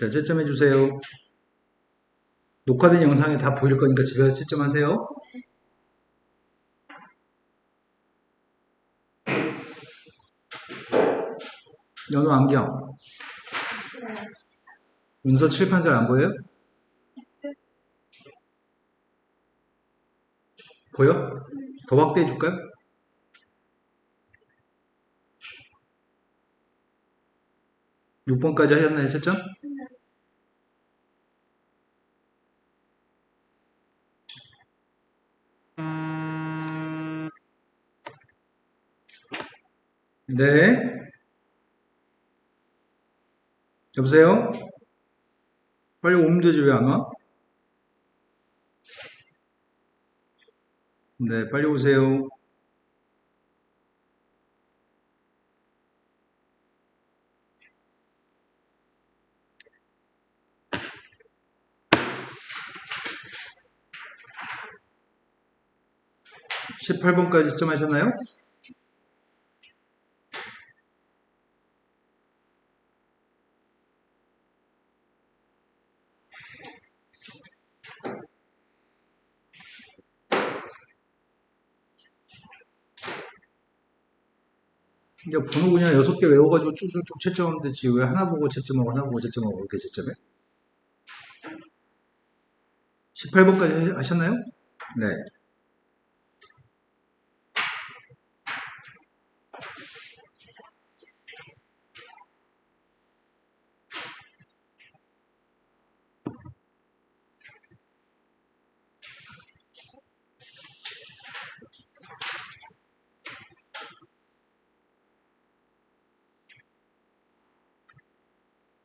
자, 채점해 주세요. 녹화된 영상에 다 보일 거니까 집에서 채점하세요. 연우 안경. 문서 칠판 잘 안 보여요? 보여? 더 확대해 줄까요? 육 6번까지 하셨나요, 채점? 네. 여보세요? 빨리 오면 되지, 왜 안 와? 네, 빨리 오세요. 십팔 번까지 채점하셨나요? 이제 번호 그냥 6개 외워가지고 쭉쭉쭉 채점하면 되지. 왜 하나 보고 채점하고 하나 보고 채점하고 그렇게 채점해? 18번까지 하셨나요? 네.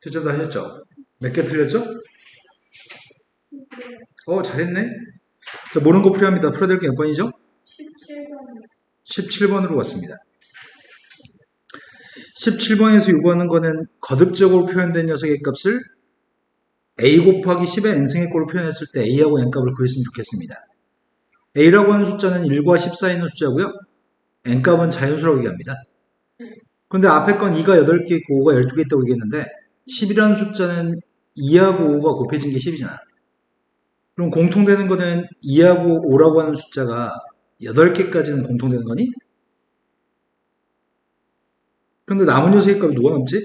채점도 하셨죠? 몇 개 틀렸죠? 잘했네. 자, 모르는 거 풀이합니다. 풀어야 될 게 몇 번이죠? 17번. 17번으로 왔습니다. 17번에서 요구하는 거는 거듭적으로 표현된 녀석의 값을 a 곱하기 10의 n승의 꼴로 표현했을 때 a하고 n값을 구했으면 좋겠습니다. a라고 하는 숫자는 1과 10 사이에 있는 숫자고요. n값은 자연수라고 얘기합니다. 근데 앞에 건 2가 8개 있고 5가 12개 있다고 얘기했는데 10이라는 숫자는 2하고 5가 곱해진 게 10이잖아. 그럼 공통되는 거는 2하고 5라고 하는 숫자가 8개까지는 공통되는 거니? 그런데 남은 녀석의 값이 누가 남지?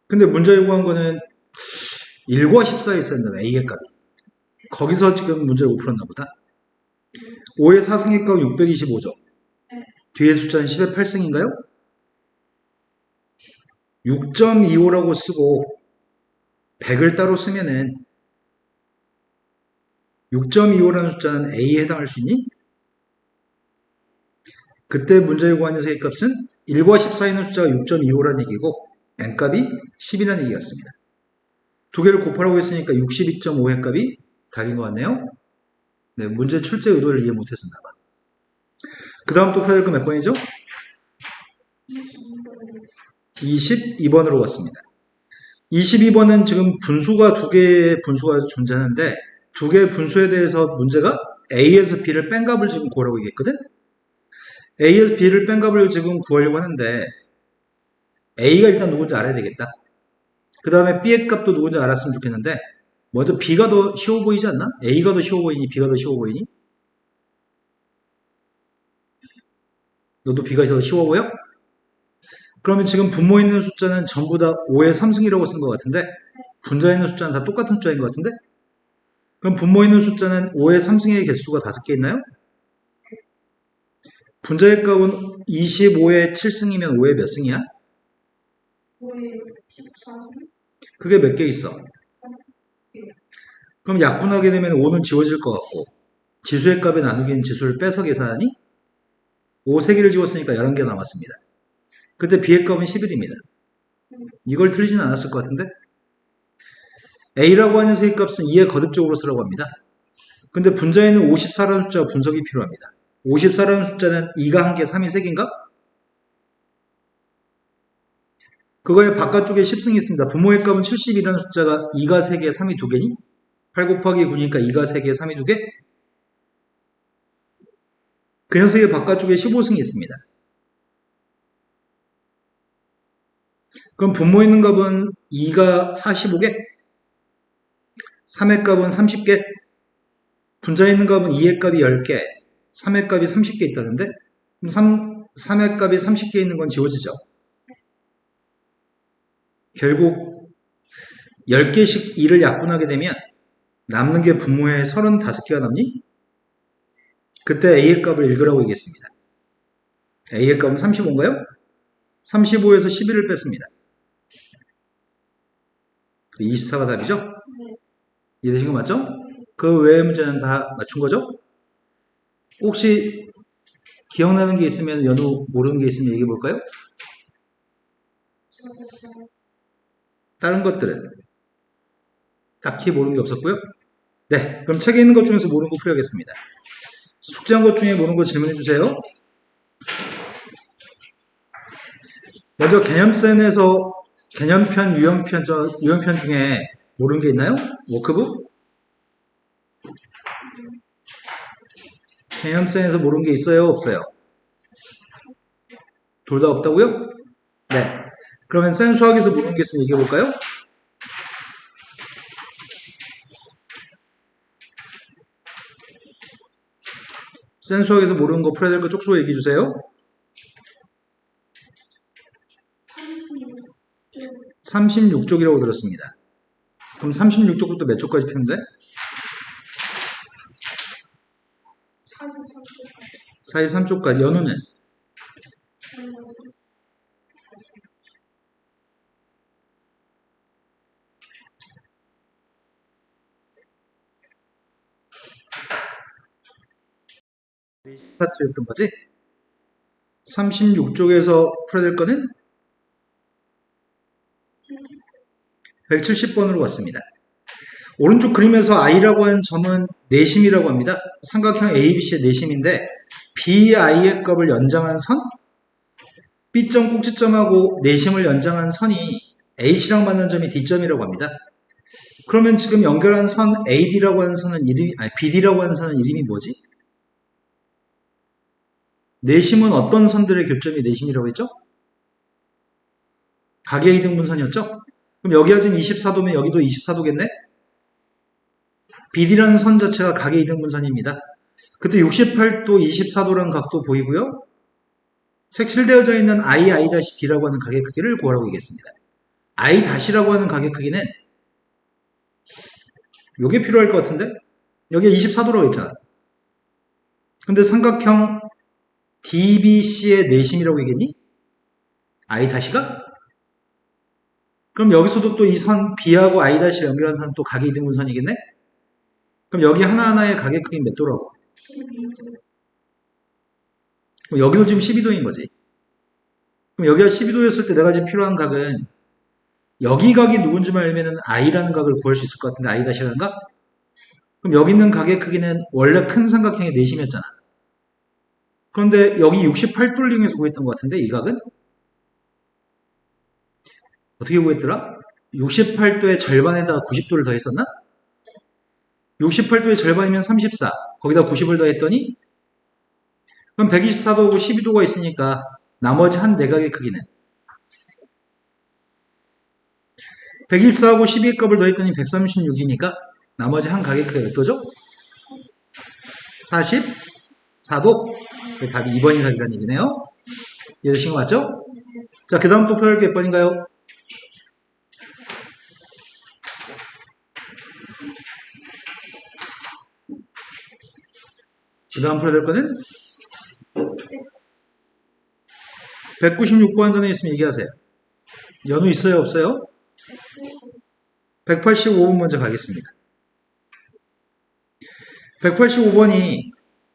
근데 문제 요구한 거는 1과 10 사이에 있었는데 A의 값이. 거기서 지금 문제를 못 풀었나 보다. 5의 4승의 값 625죠. 뒤에 숫자는 10의 8승인가요? 6.25라고 쓰고 100을 따로 쓰면은 6.25라는 숫자는 A에 해당할 수 있니? 그때 문제 요구한 녀석의 값은 1과 10 사이에 있는 숫자가 6.25라는 얘기고 n값이 10이라는 얘기였습니다. 두 개를 곱하라고 했으니까 62.5의 값이 답인 것 같네요. 네, 문제 출제 의도를 이해 못했었나 봐. 그 다음 또 풀어야 될 거 몇 번이죠? 22번으로 왔습니다. 22번은 지금 분수가 두 개의 분수가 존재하는데 두 개의 분수에 대해서 문제가 A에서 B를 뺀 값을 지금 구하라고 얘기했거든? A에서 B를 뺀 값을 지금 구하려고 하는데 A가 일단 누군지 알아야 되겠다. 그 다음에 B의 값도 누군지 알았으면 좋겠는데 먼저 B가 더 쉬워 보이지 않나? A가 더 쉬워 보이니? B가 더 쉬워 보이니? 너도 B가 더 쉬워 보여? 그러면 지금 분모에 있는 숫자는 전부 다 5의 3승이라고 쓴 것 같은데 분자에 있는 숫자는 다 똑같은 숫자인 것 같은데 그럼 분모에 있는 숫자는 5의 3승의 개수가 5개 있나요? 분자의 값은 25의 7승이면 5의 몇 승이야? 5의 14승? 그게 몇 개 있어? 그럼 약분하게 되면 5는 지워질 것 같고 지수의 값에 나누기는 지수를 빼서 계산하니 5 3개를 지웠으니까 11개 남았습니다. 그때 B의 값은 11입니다. 이걸 틀리진 않았을 것 같은데 A라고 하는 녀석의 값은 2의 거듭적으로 쓰라고 합니다. 근데 분자에는 54라는 숫자가 분석이 필요합니다. 54라는 숫자는 2가 1개, 3이 3개인가? 그거의 바깥쪽에 10승이 있습니다. 분모의 값은 70이라는 숫자가 2가 3개, 3이 2개니? 8 곱하기 9니까 2가 3개, 3이 2개? 그 녀석의 바깥쪽에 15승이 있습니다. 그럼 분모 있는 값은 2가 45개, 3의 값은 30개, 분자에 있는 값은 2의 값이 10개, 3의 값이 30개 있다는데, 그럼 3의 값이 30개 있는 건 지워지죠. 결국 10개씩 2를 약분하게 되면 남는 게 분모에 35개가 남니? 그때 A의 값을 읽으라고 얘기했습니다. A의 값은 35인가요? 35에서 11을 뺐습니다. 24가 답이죠? 네. 이해되신 거 맞죠? 그 외의 문제는 다 맞춘 거죠? 혹시 기억나는 게 있으면 연우 모르는 게 있으면 얘기해 볼까요? 다른 것들은 딱히 모르는 게 없었고요. 네, 그럼 책에 있는 것 중에서 모르는 거 풀어야겠습니다. 숙제한 것 중에 모르는 거 질문해 주세요. 먼저 개념센에서 개념편, 유형편 중에 모르는 게 있나요? 워크북? 개념센에서 모르는 게 있어요? 없어요? 둘 다 없다고요? 네. 그러면 센 수학에서 모르는 게 있으면 얘기해 볼까요? 센 수학에서 모르는 거 풀어야 될 거 쪽수로 얘기해 주세요. 36쪽이라고 들었습니다. 그럼 36쪽부터 몇 쪽까지 푸는데? 43쪽까지. 연우는? 파트였던 거지? 36쪽에서 풀어야 될 거는 170번으로 왔습니다. 오른쪽 그림에서 I라고 하는 점은 내심이라고 합니다. 삼각형 ABC의 내심인데 BI의 값을 연장한 선, B점 꼭지점하고 내심을 연장한 선이 H랑 맞는 점이 D점이라고 합니다. 그러면 지금 연결한 선 AD라고 하는 선은 이름이, 아니 BD라고 하는 선은 이름이 뭐지? 내심은 어떤 선들의 교점이 내심이라고 했죠? 각의 이등분선이었죠? 그럼 여기가 지금 24도면 여기도 24도겠네? BD라는 선 자체가 각의 이등분선입니다. 그때 68도, 24도라는 각도 보이고요. 색칠되어져 있는 I'-B라고 하는 각의 크기를 구하라고 얘기했습니다. I'~라고 하는 각의 크기는 요게 필요할 것 같은데? 여기가 24도라고 했잖아. 근데 삼각형 DBC의 내심이라고 얘기했니? I'-가? 그럼 여기서도 또 이 선 B하고 I'-를 연결한 선은 또 각의 이등분선이겠네? 그럼 여기 하나하나의 각의 크기는 몇 도라고? 그럼 여기도 지금 12도인 거지. 그럼 여기가 12도였을 때 내가 지금 필요한 각은 여기 각이 누군지만 알면은 I라는 각을 구할 수 있을 것 같은데 I'-라는 각? 그럼 여기 있는 각의 크기는 원래 큰 삼각형의 내심이었잖아. 그런데 여기 68도를 이용해서 구했던 것 같은데 이 각은? 어떻게 구했더라? 68도의 절반에다가 90도를 더했었나? 68도의 절반이면 34. 거기다 90을 더했더니 그럼 124도하고 12도가 있으니까 나머지 한 내각의 크기는 124하고 12의 값을 더했더니 136이니까 나머지 한 각의 크기가 몇 도죠? 44도. 답이 2번이 답이라는 얘기네요. 이해되신 거 맞죠? 자, 그 다음 또 풀어야 할 게 몇 번인가요? 그 다음 풀어야 될 거는 196번 전에 있으면 얘기하세요. 연우 있어요? 없어요? 185번 먼저 가겠습니다. 185번이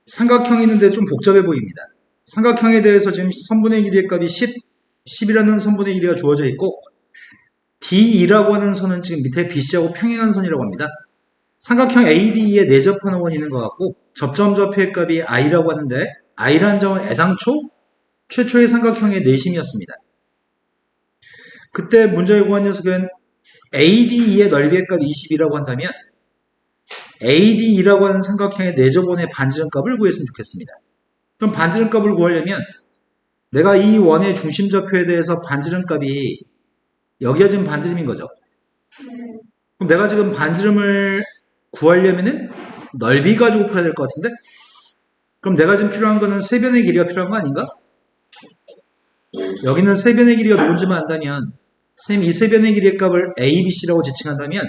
삼각형이 있는데 좀 복잡해 보입니다. 삼각형에 대해서 지금 선분의 길이의 값이 10이라는 선분의 길이가 주어져 있고 D2라고 하는 선은 지금 밑에 BC하고 평행한 선이라고 합니다. 삼각형 ADE에 내접하는 원이 있는 것 같고 접점좌표의 값이 I라고 하는데 I라는 점은 애당초 최초의 삼각형의 내심이었습니다. 그때 문제에 구한 녀석은 ADE의 넓이의 값 20이라고 한다면 ADE라고 하는 삼각형의 내접원의 반지름값을 구했으면 좋겠습니다. 그럼 반지름값을 구하려면 내가 이 원의 중심좌표에 대해서 반지름값이 여기가 지금 반지름인 거죠. 네. 그럼 내가 지금 반지름을 구하려면은 넓이 가지고 풀어야 될 것 같은데? 그럼 내가 지금 필요한 거는 세변의 길이가 필요한 거 아닌가? 여기는 세변의 길이가 뭔지만 안다면 선생님 이 세변의 길이의 값을 A, B, C라고 지칭한다면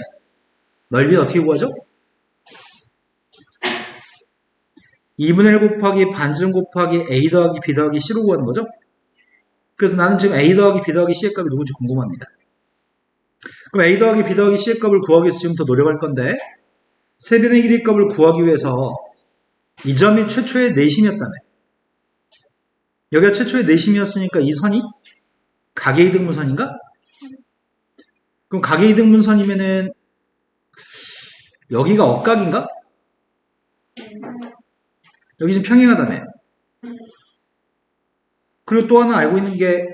넓이는 어떻게 구하죠? 2분의 1 곱하기 반지름 곱하기 A 더하기 B 더하기 C로 구하는 거죠? 그래서 나는 지금 A 더하기 B 더하기 C의 값이 누군지 궁금합니다. 그럼 A 더하기 B 더하기 C의 값을 구하기 위해서 지금 더 노력할 건데 세변의 길이의 값을 구하기 위해서 이 점이 최초의 내심이었다며. 여기가 최초의 내심이었으니까 이 선이 가계이등분선인가? 그럼 가계이등분선이면은 여기가 억각인가? 여기 지금 평행하다며. 그리고 또 하나 알고 있는 게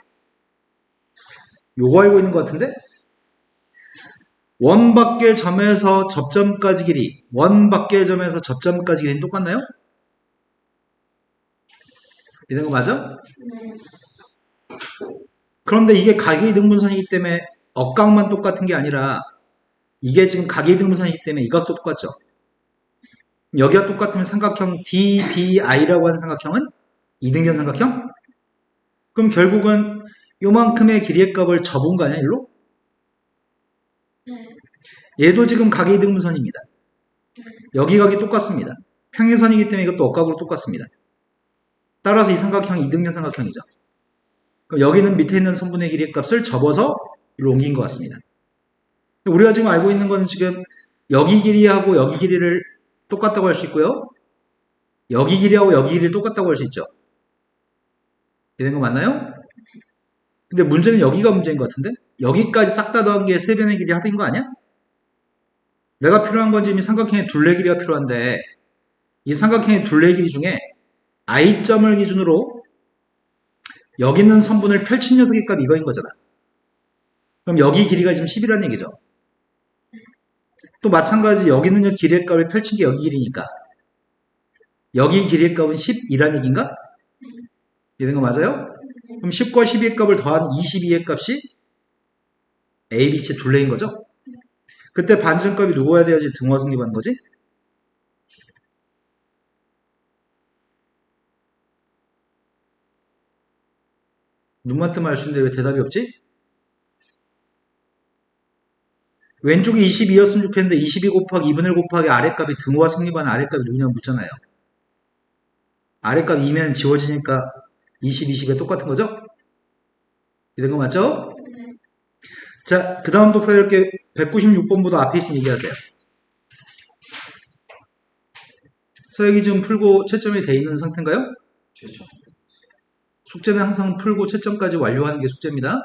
요거 알고 있는 것 같은데? 원 밖의 점에서 접점까지 길이, 원 밖의 점에서 접점까지 길이는 똑같나요? 이런 거 맞아? 네. 그런데 이게 가계이등분선이기 때문에 억각만 똑같은 게 아니라 이게 지금 가계이등분선이기 때문에 이 각도 똑같죠. 여기가 똑같으면 삼각형 DBI라고 하는 삼각형은 이등변 삼각형? 그럼 결국은 요만큼의 길이의 값을 접은 거 아니야, 일로? 네. 얘도 지금 가계이등분선입니다. 여기 각이 똑같습니다. 평행선이기 때문에 이것도 억각으로 똑같습니다. 따라서 이 삼각형이 이등변 삼각형이죠. 그럼 여기는 밑에 있는 선분의 길이의 값을 접어서 일로 옮긴 것 같습니다. 우리가 지금 알고 있는 건 지금 여기 길이하고 여기 길이를 똑같다고 할 수 있고요. 여기 길이하고 여기 길이를 똑같다고 할 수 있죠. 이런 거 맞나요? 근데 문제는 여기가 문제인 것 같은데? 여기까지 싹 다 더한 게 세변의 길이 합인 거 아니야? 내가 필요한 건 지금 이 삼각형의 둘레 길이가 필요한데 이 삼각형의 둘레 길이 중에 I점을 기준으로 여기 있는 선분을 펼친 녀석의 값이 이거인 거잖아. 그럼 여기 길이가 지금 10이라는 얘기죠. 또 마찬가지 여기 있는 길이의 값을 펼친 게 여기 길이니까 여기 길이의 값은 10이라는 얘기인가? 이런 거 맞아요? 그럼 10과 12의 값을 더한 22의 값이 A, B, C 둘레인 거죠? 그때 반지름값이 누구야 돼야지 등호가 성립하는 거지? 눈만 뜨면 알 수 있는데 왜 대답이 없지? 왼쪽이 22였으면 좋겠는데 22 곱하기 2분의 1 곱하기 아랫값이 등호가 성립하는 아랫값이 누구냐고 묻잖아요. 아랫값 2면 지워지니까 20, 20이 똑같은 거죠? 이런 거 맞죠? 네. 자, 그 다음도 풀어야 될 게 196번보다 앞에 있으면 얘기하세요. 서역이 지금 풀고 채점이 돼 있는 상태인가요? 최초. 숙제는 항상 풀고 채점까지 완료하는 게 숙제입니다.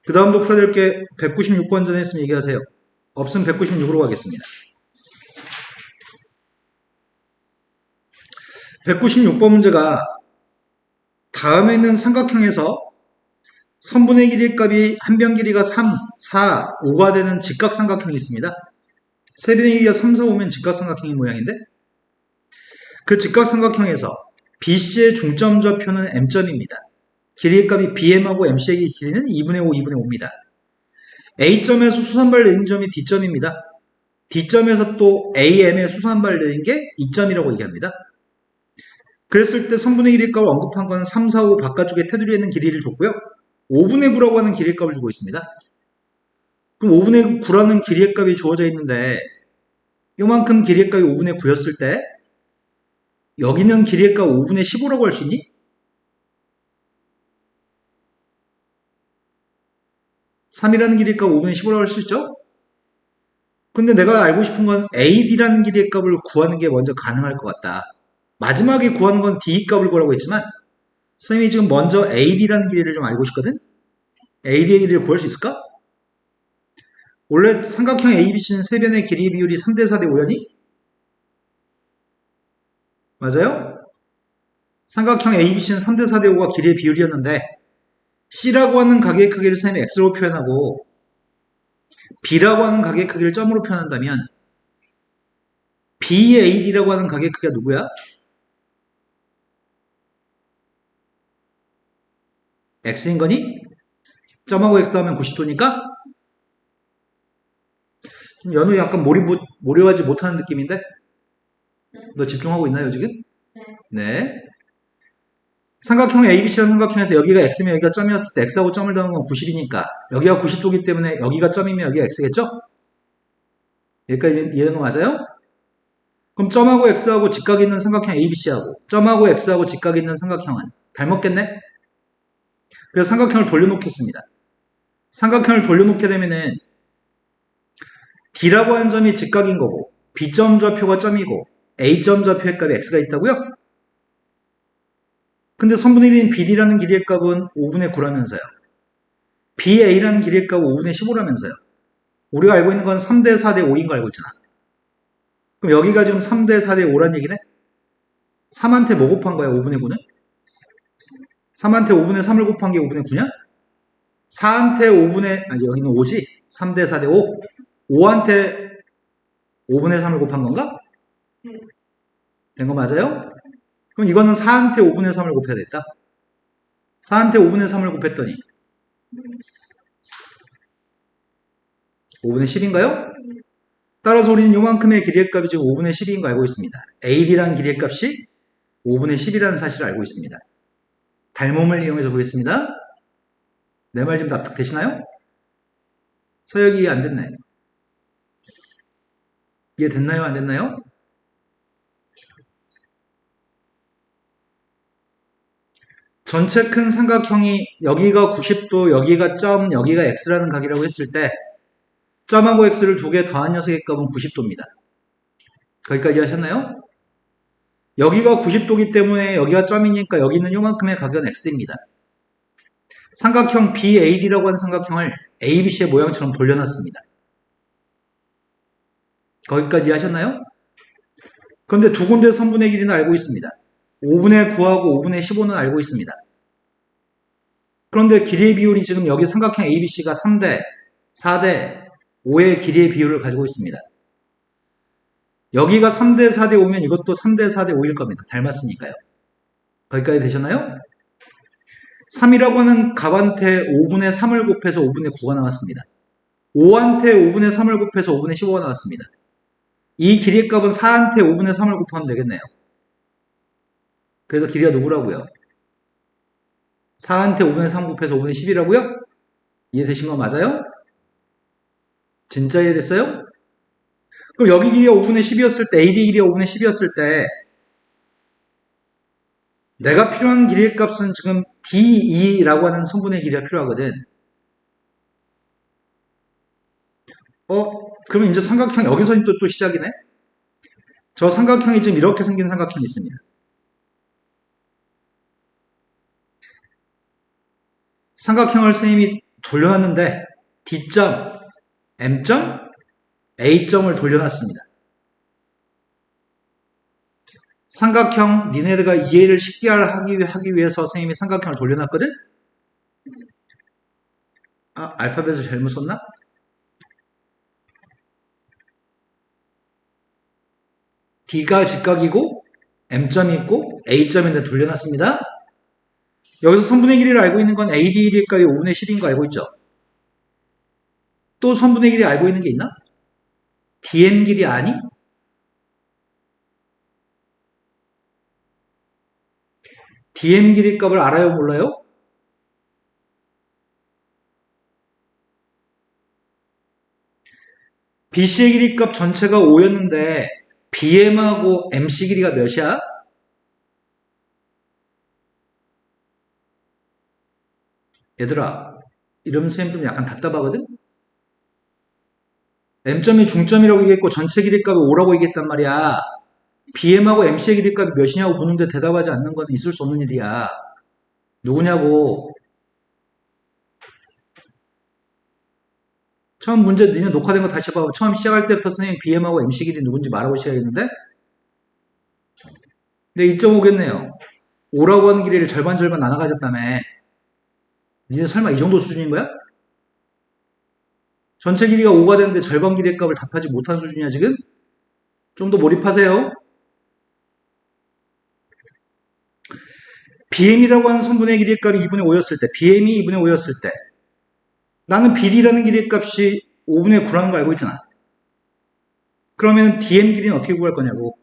그 다음도 풀어야 될 게 196번 전에 있으면 얘기하세요. 없으면 196으로 가겠습니다. 196번 문제가 다음에 있는 삼각형에서 선분의 길이의 값이 한 변 길이가 3, 4, 5가 되는 직각삼각형이 있습니다. 세변의 길이가 3, 4, 5면 직각삼각형의 모양인데 그 직각삼각형에서 BC의 중점 좌표는 M점입니다. 길이의 값이 BM하고 MC의 길이는 2분의 5, 2분의 5입니다. A점에서 수선발 내린 점이 D점입니다. D점에서 또 AM의 수선발 내린 게 E점이라고 얘기합니다. 그랬을 때 선분의 길이 값을 언급한 건 3, 4, 5 바깥쪽에 테두리에 있는 길이를 줬고요. 5분의 9라고 하는 길이의 값을 주고 있습니다. 그럼 5분의 9라는 길이의 값이 주어져 있는데 요만큼 길이의 값이 5분의 9였을 때 여기는 길이의 값 5분의 15라고 할 수 있니? 3이라는 길이의 값 5분의 15라고 할 수 있죠? 근데 내가 알고 싶은 건 AD라는 길이의 값을 구하는 게 먼저 가능할 것 같다. 마지막에 구하는 건 D 값을 구하라고 했지만 선생님이 지금 먼저 AD라는 길이를 좀 알고 싶거든? AD의 길이를 구할 수 있을까? 원래 삼각형 ABC는 세변의 길이 비율이 3대 4대 5였니? 맞아요? 삼각형 ABC는 3대 4대 5가 길이의 비율이었는데 C라고 하는 가게의 크기를 선생님이 X로 표현하고 B라고 하는 가게의 크기를 점으로 표현한다면 BAD라고 하는 가게의 크기가 누구야? X인 거니? 점하고 x 하면 90도니까 연우 약간 몰입하지 못하는 느낌인데? 너 집중하고 있나요, 지금? 네. 삼각형 ABC라는 삼각형에서 여기가 x면 여기가 점이었을 때 x하고 점을 더하는 건 90이니까 여기가 90도기 때문에 여기가 점이면 여기가 x겠죠? 여기까지 이해된 거 맞아요? 그럼 점하고 x하고 직각이 있는 삼각형 ABC하고 점하고 x하고 직각이 있는 삼각형은 닮았겠네? 그래서 삼각형을 돌려놓겠습니다. 삼각형을 돌려놓게 되면은 D라고 하는 점이 직각인 거고 B점 좌표가 점이고 A점 좌표의 값이 x가 있다고요? 근데 선분의 1인 BD라는 길이의 값은 5분의 9라면서요. BA라는 길이의 값은 5분의 15라면서요. 우리가 알고 있는 건 3대 4대 5인 거 알고 있잖아. 그럼 여기가 지금 3대 4대 5란 얘기네? 3한테 뭐 곱한 거야, 5분의 9는? 3한테 5분의 3을 곱한 게 5분의 9냐? 4한테 5분의, 아니, 여기는 5지? 3대 4대 5. 5한테 5분의 3을 곱한 건가? 된 거 맞아요? 그럼 이거는 4한테 5분의 3을 곱해야 됐다. 4한테 5분의 3을 곱했더니 5분의 10인가요? 따라서 우리는 요만큼의 길이의 값이 지금 5분의 10인 거 알고 있습니다. AD라는 길이의 값이 5분의 10이라는 사실을 알고 있습니다. 닮음을 이용해서 보겠습니다. 내 말 좀 납득되시나요? 서역이 이해 안 됐나요? 이해 됐나요? 안 됐나요? 전체 큰 삼각형이 여기가 90도, 여기가 점, 여기가 x라는 각이라고 했을 때 점하고 x를 두 개 더한 녀석의 값은 90도입니다. 거기까지 하셨나요? 여기가 90도기 때문에 여기가 점이니까 여기 있는 요만큼의 각은 x입니다. 삼각형 BAD라고 하는 삼각형을 ABC의 모양처럼 돌려놨습니다. 거기까지 하셨나요? 그런데 두 군데 선분의 길이는 알고 있습니다. 5분의 9하고 5분의 15는 알고 있습니다. 그런데 길이의 비율이 지금 여기 삼각형 ABC가 3대, 4대, 5의 길이의 비율을 가지고 있습니다. 여기가 3대 4대 5면 이것도 3대 4대 5일 겁니다. 닮았으니까요. 거기까지 되셨나요? 3이라고 하는 값한테 5분의 3을 곱해서 5분의 9가 나왔습니다. 5한테 5분의 3을 곱해서 5분의 15가 나왔습니다. 이 길이의 값은 4한테 5분의 3을 곱하면 되겠네요. 그래서 길이가 누구라고요? 4한테 5분의 3 곱해서 5분의 10이라고요? 이해되신 거 맞아요? 진짜 이해됐어요? 그럼 여기 길이가 5분의 10이었을 때, AD 길이가 5분의 10이었을 때, 내가 필요한 길이의 값은 지금 DE라고 하는 성분의 길이가 필요하거든. 그러면 이제 삼각형, 여기서 또 시작이네? 저 삼각형이 지금 이렇게 생긴 삼각형이 있습니다. 삼각형을 선생님이 돌려놨는데, D점, M점, A점을 돌려놨습니다. 삼각형 니네들가 이해를 쉽게 하기 위해서 선생님이 삼각형을 돌려놨거든? 알파벳을 잘못 썼나? D가 직각이고 M점이 있고 A점인데 돌려놨습니다. 여기서 선분의 길이를 알고 있는 건 AD 길이의 값이 5분의 10인 거 알고 있죠? 또 선분의 길이 알고 있는 게 있나? DM 길이 아니? DM 길이 값을 알아요? 몰라요? BC의 길이 값 전체가 5였는데 BM하고 MC 길이가 몇이야? 얘들아, 이러면 선생님 좀 약간 답답하거든? M점이 중점이라고 얘기했고 전체 길이 값이 5라고 얘기했단 말이야. BM하고 MC의 길이 값이 몇이냐고 묻는데 대답하지 않는 건 있을 수 없는 일이야. 누구냐고. 처음 문제 니네 녹화된 거 다시 봐봐. 처음 시작할 때부터 선생님 BM하고 MC 길이 누군지 말하고 시작했는데 근데 2.5겠네요. 5라고 하는 길이를 절반 나눠 가졌다며. 니네 설마 이 정도 수준인 거야? 전체 길이가 5가 되는데 절반 길이의 값을 답하지 못한 수준이야 지금? 좀 더 몰입하세요. BM이라고 하는 선분의 길이의 값이 2분의 5였을 때, BM이 2분의 5였을 때 나는 BD라는 길이의 값이 5분의 9라는 거 알고 있잖아. 그러면 DM 길이는 어떻게 구할 거냐고.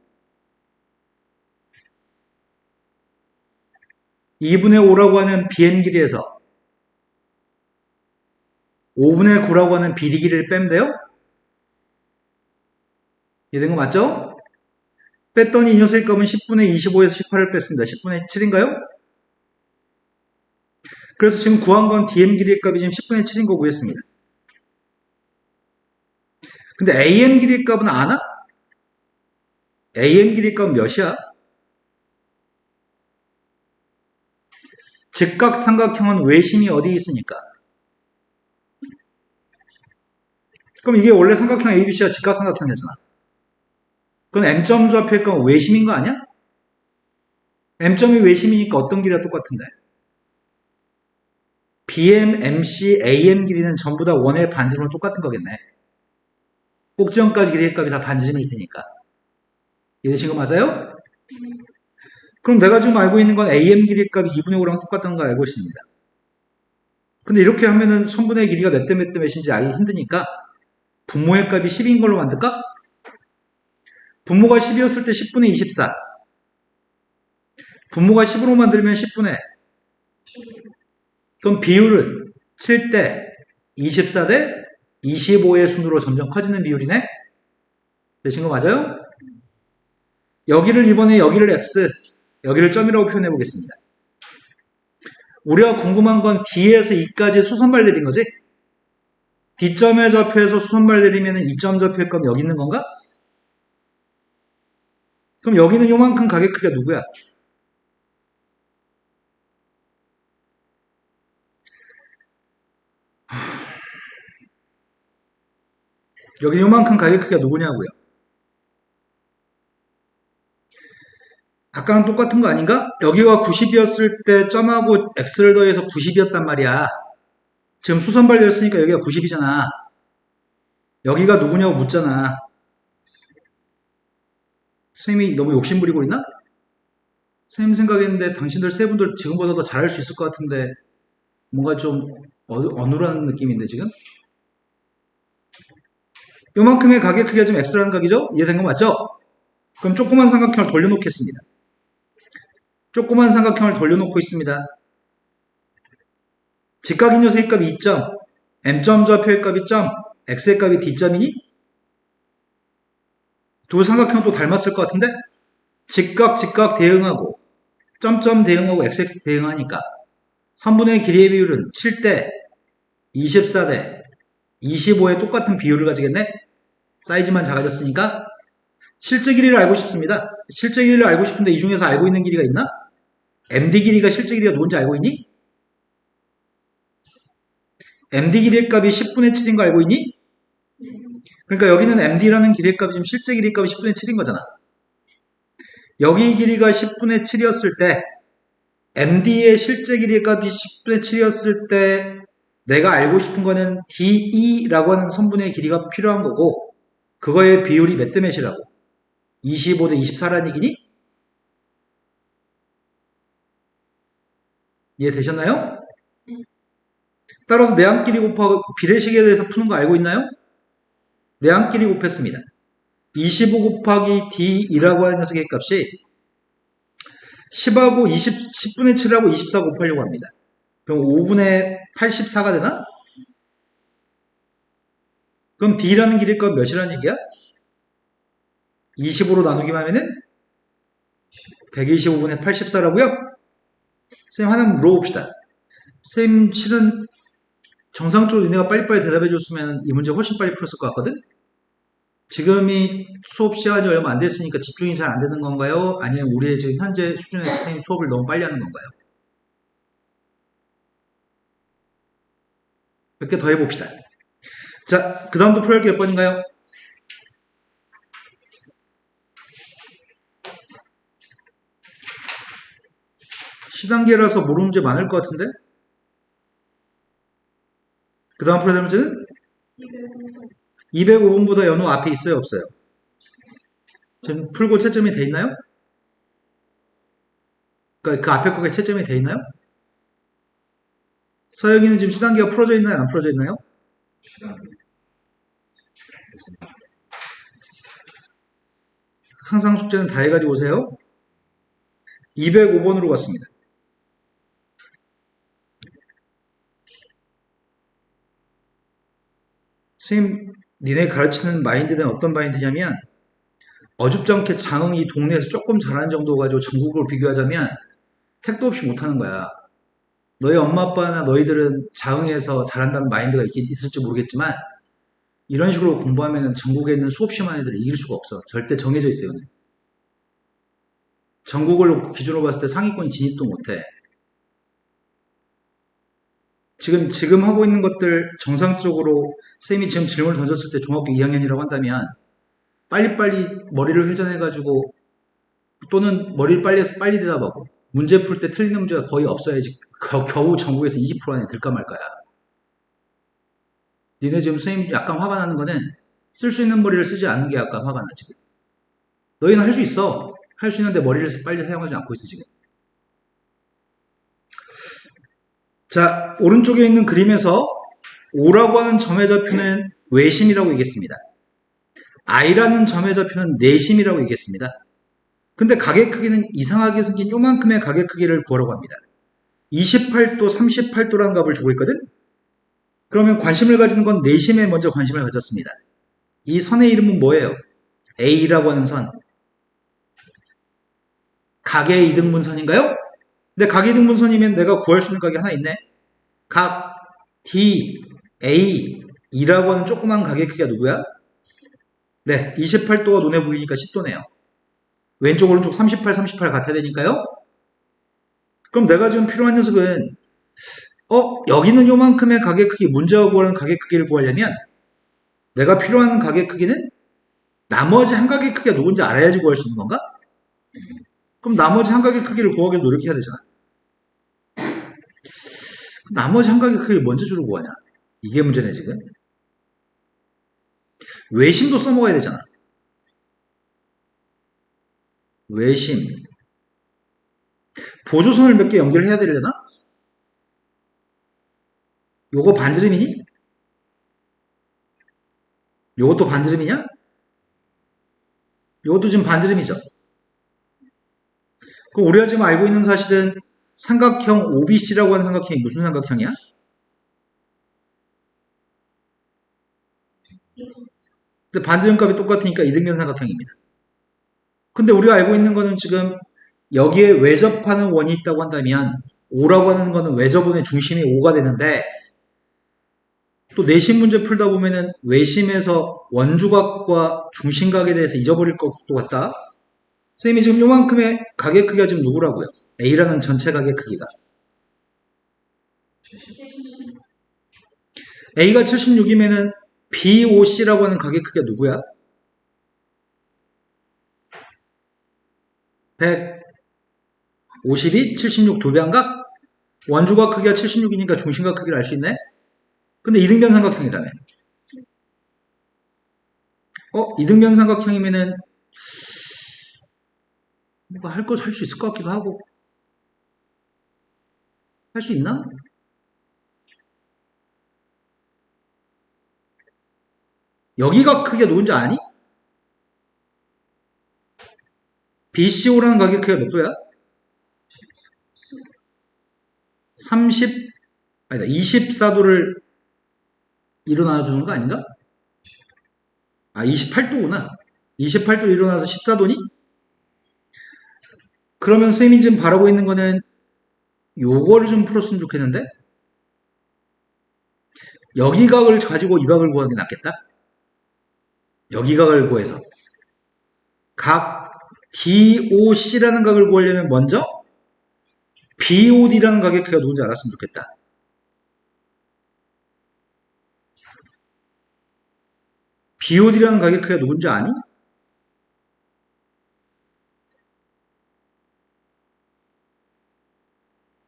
2분의 5라고 하는 BM 길이에서 5분의 9라고 하는 BD 길이를 빼면 돼요? 이해된 거 맞죠? 뺐더니 이 녀석의 값은 10분의 25에서 18을 뺐습니다. 10분의 7인가요? 그래서 지금 구한 건 DM 길이의 값이 지금 10분의 7인 거 구했습니다. 근데 AM 길이의 값은 아나? AM 길이의 값은 몇이야? 직각삼각형은 외심이 어디 있으니까? 그럼 이게 원래 삼각형 ABC가 직각삼각형이잖아. 그럼 M점 좌표의 값은 외심인 거 아니야? M점이 외심이니까 어떤 길이가 똑같은데? BM, MC, AM 길이는 전부 다 원의 반지름으로 똑같은 거겠네. 꼭지점까지 길이의 값이 다 반지름일 테니까. 이해되신 거 맞아요? 그럼 내가 지금 알고 있는 건 AM 길이의 값이 2분의 5랑 똑같다는 걸 알고 있습니다. 근데 이렇게 하면은 선분의 길이가 몇 대 몇 대 몇인지 알기 힘드니까 분모의 값이 10인 걸로 만들까? 분모가 10이었을 때 10분의 24. 분모가 10으로 만들면 10분의. 그럼 비율은 7대 24대 25의 순으로 점점 커지는 비율이네? 되신 거 맞아요? 여기를 이번에 여기를 x, 여기를 점이라고 표현해 보겠습니다. 우리가 궁금한 건 D에서 E까지 수선발 내린 거지? D점의 좌표에서 수선발 내리면 E점 좌표의 값 여기 있는 건가? 그럼 여기는 요만큼 가격 크기가 누구야? 여기 요만큼 가격 크기가 누구냐고요? 아까랑 똑같은 거 아닌가? 여기가 90이었을 때 점하고 x를 더해서 90이었단 말이야. 지금 수선발 됐으니까 여기가 90이잖아. 여기가 누구냐고 묻잖아. 선생님이 너무 욕심부리고 있나? 선생님 생각했는데 당신들 세 분들 지금보다 더 잘할 수 있을 것 같은데 뭔가 좀 어눌한 느낌인데 지금? 요만큼의 가격 크기가 지금 x라는 각이죠? 이해된 거 맞죠? 그럼 조그만 삼각형을 돌려놓겠습니다. 조그만 삼각형을 돌려놓고 있습니다. 직각인 녀석의 값이 2점, m점 좌표의 값이 점, x의 값이 d점이니? 두 삼각형 또 닮았을 것 같은데? 직각 대응하고 점점 대응하고 xx 대응하니까 선분의 길이의 비율은 7대 24대 25의 똑같은 비율을 가지겠네? 사이즈만 작아졌으니까 실제 길이를 알고 싶습니다. 실제 길이를 알고 싶은데 이 중에서 알고 있는 길이가 있나? MD 길이가 실제 길이가 누군지 알고 있니? MD 길이의 값이 10분의 7인 거 알고 있니? 그러니까 여기는 MD라는 길이의 값이 지금 실제 길이의 값이 10분의 7인 거잖아. 여기 길이가 10분의 7이었을 때 MD의 실제 길이의 값이 10분의 7이었을 때 내가 알고 싶은 거는 DE라고 하는 선분의 길이가 필요한 거고 그거의 비율이 몇 대 몇이라고? 25대 24라는 얘기니? 이해되셨나요? 따라서 내항끼리 곱하고 비례식에 대해서 푸는 거 알고 있나요? 내항끼리 곱했습니다. 25 곱하기 D2라고 하는 녀석의 값이 10하고 10분의 7하고 24 곱하려고 합니다. 그럼 5분의 84가 되나? 그럼 D라는 길이의 값 몇이라는 얘기야? 20으로 나누기만 하면은 125분의 84라고요? 선생님 하나 물어봅시다. 선생님 실은 정상적으로 니네가 빨리빨리 대답해 줬으면 이 문제 훨씬 빨리 풀었을 것 같거든? 지금이 수업 시간이 얼마 안 됐으니까 집중이 잘 안 되는 건가요? 아니면 우리의 지금 현재 수준의 선생님 수업을 너무 빨리 하는 건가요? 몇 개 더 해봅시다. 자, 그 다음도 풀어할 게 몇 번인가요? 시단계라서 모르는 문제 많을 것 같은데? 그 다음 풀어야 될 문제는? 205번보다 연호 앞에 있어요? 없어요? 지금 풀고 채점이 돼 있나요? 그러니까 그 앞에 거에 채점이 돼 있나요? 서혁이는 지금 시단계가 풀어져 있나요? 안 풀어져 있나요? 항상 숙제는 다 해가지고 오세요. 205번으로 갔습니다. 선생님, 니네 가르치는 마인드는 어떤 마인드냐면 어줍잖게 장흥이 동네에서 조금 잘하는 정도 가지고 전국으로 비교하자면 택도 없이 못하는 거야. 너희 엄마 아빠나 너희들은 장흥에서 잘한다는 마인드가 있을지 모르겠지만 이런 식으로 공부하면 전국에 있는 수없이 많은 애들을 이길 수가 없어. 절대 정해져 있어요. 전국을 기준으로 봤을 때 상위권 진입도 못해. 지금 하고 있는 것들 정상적으로 쌤이 지금 질문을 던졌을 때 중학교 2학년이라고 한다면 빨리빨리 머리를 회전해가지고 또는 머리를 빨리 해서 빨리 대답하고 문제 풀 때 틀리는 문제가 거의 없어야지 겨우 전국에서 20% 안에 들까 말까야. 니네 지금 선생님 약간 화가 나는 거는 쓸 수 있는 머리를 쓰지 않는 게 약간 화가 나 지금. 너희는 할 수 있어. 할 수 있는데 머리를 빨리 사용하지 않고 있어 지금. 자, 오른쪽에 있는 그림에서 O라고 하는 점의 좌표는 외심이라고 얘기했습니다. I라는 점의 좌표는 내심이라고 얘기했습니다. 근데 가게 크기는 이상하게 생긴 요만큼의 가게 크기를 구하라고 합니다. 28도, 38도라는 값을 주고 있거든? 그러면 관심을 가지는 건 내심에 먼저 관심을 가졌습니다. 이 선의 이름은 뭐예요? A라고 하는 선. 가계의 이등분선인가요? 근데 가계 이등분선이면 내가 구할 수 있는 각이 하나 있네. 각 D, A, E라고 하는 조그만 가계 크기가 누구야? 네, 28도가 눈에 보이니까 10도네요. 왼쪽 오른쪽 38, 38 같아야 되니까요. 그럼 내가 지금 필요한 녀석은 여기는 요만큼의 가계 크기, 문제가 구하는 가계 크기를 구하려면 내가 필요한 가계 크기는 나머지 한 가계 크기가 누군지 알아야지 구할 수 있는 건가? 그럼 나머지 한 가계 크기를 구하기 노력해야 되잖아. 나머지 한 가계 크기를 먼저 주로 구하냐? 이게 문제네 지금. 외심도 써먹어야 되잖아. 외심. 보조선을 몇 개 연결해야 되려나? 요거 반지름이니? 요것도 반지름이냐? 요것도 지금 반지름이죠. 그럼 우리가 지금 알고 있는 사실은 삼각형 OBC라고 하는 삼각형이 무슨 삼각형이야? 근데 반지름값이 똑같으니까 이등변 삼각형입니다. 근데 우리가 알고 있는 거는 지금 여기에 외접하는 원이 있다고 한다면 O라고 하는 거는 외접원의 중심이 O가 되는데 또 내심 문제 풀다 보면은 외심에서 원주각과 중심각에 대해서 잊어버릴 것도 같다. 선생님이 지금 요만큼의 가계 크기가 지금 누구라고요? A라는 전체 가계 크기가. A가 76이면은 BOC라고 하는 가계 크기가 누구야? 152, 76 두 배 한 각? 원주각 크기가 76이니까 중심각 크기를 알 수 있네? 근데 이등변 삼각형이라며. 이등변 삼각형이면은 뭔가 할 수 있을 것 같기도 하고. 할 수 있나? 여기가 크기가 누군지 아니? BCO라는 가격 크기가 몇 도야? 24도를 일어나주는 거 아닌가? 28도구나. 28도 일어나서 14도니? 그러면 선생님이 지금 바라고 있는 거는 요거를 좀 풀었으면 좋겠는데? 여기 각을 가지고 이 각을 구하는 게 낫겠다? 여기 각을 구해서 각 DOC라는 각을 구하려면 먼저 BOD라는 가격 크기가 누군지 알았으면 좋겠다. BOD라는 가격 크기가 누군지 아니?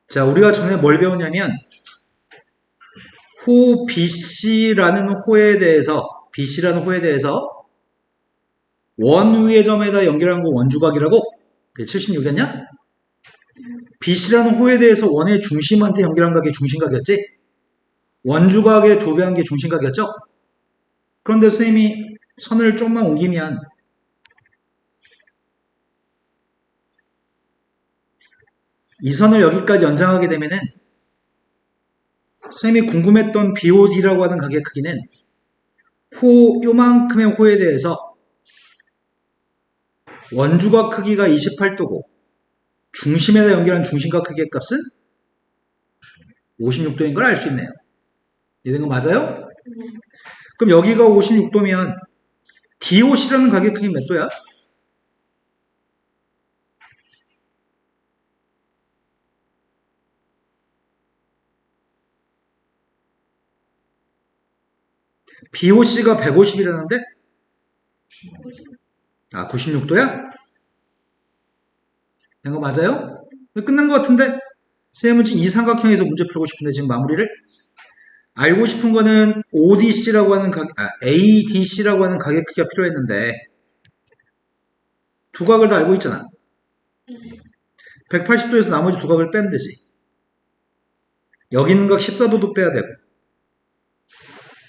자, 우리가 전에 뭘 배웠냐면 호 BC라는 호에 대해서 원 위의 점에다 연결한 거 원주각이라고? 그게 76이었냐? BC라는 호에 대해서 원의 중심한테 연결한 각이 중심각이었지? 원주각의 2배 한 게 중심각이었죠? 그런데 선생님이 선을 좀만 옮기면 이 선을 여기까지 연장하게 되면은 선생님이 궁금했던 BOD라고 하는 각의 크기는 요만큼의 호에 대해서 원주각 크기가 28도고 중심에다 연결한 중심각 크기의 값은 56도인 걸 알 수 있네요. 이해된 거 맞아요? 네. 그럼 여기가 56도면 DOC라는 각의 크기 몇 도야? BOC가 150이라는데? 아, 96도야? 된 거 맞아요? 끝난 것 같은데? 쌤은 지금 이 삼각형에서 문제 풀고 싶은데 지금 마무리를? 알고 싶은 거는 ODC라고 하는 ADC라고 하는 각의 크기가 필요했는데 두 각을 다 알고 있잖아. 180도에서 나머지 두 각을 빼면 되지. 여기 있는 각 14도도 빼야 되고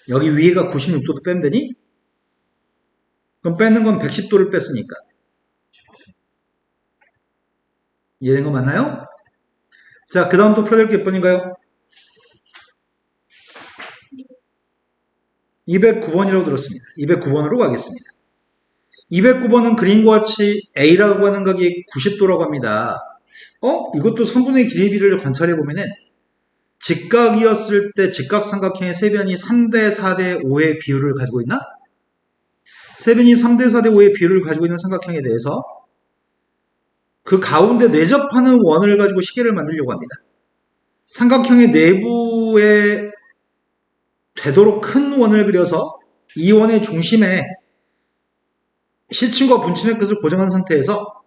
여기 위에가 96도도 빼면 되니? 그럼 빼는 건 110도를 뺐으니까. 이해된 거 맞나요? 자, 그 다음 또 풀어야 될 게 몇 번인가요? 209번이라고 들었습니다. 209번으로 가겠습니다. 209번은 그림과 같이 A라고 하는 각이 90도라고 합니다. 이것도 선분의 길이비를 관찰해 보면은 직각이었을 때 직각삼각형의 세변이 3대 4대 5의 비율을 가지고 있나? 세변이 3대 4대 5의 비율을 가지고 있는 삼각형에 대해서 그 가운데 내접하는 원을 가지고 시계를 만들려고 합니다. 삼각형의 내부에 되도록 큰 원을 그려서 이 원의 중심에 실침과 분침의 끝을 고정한 상태에서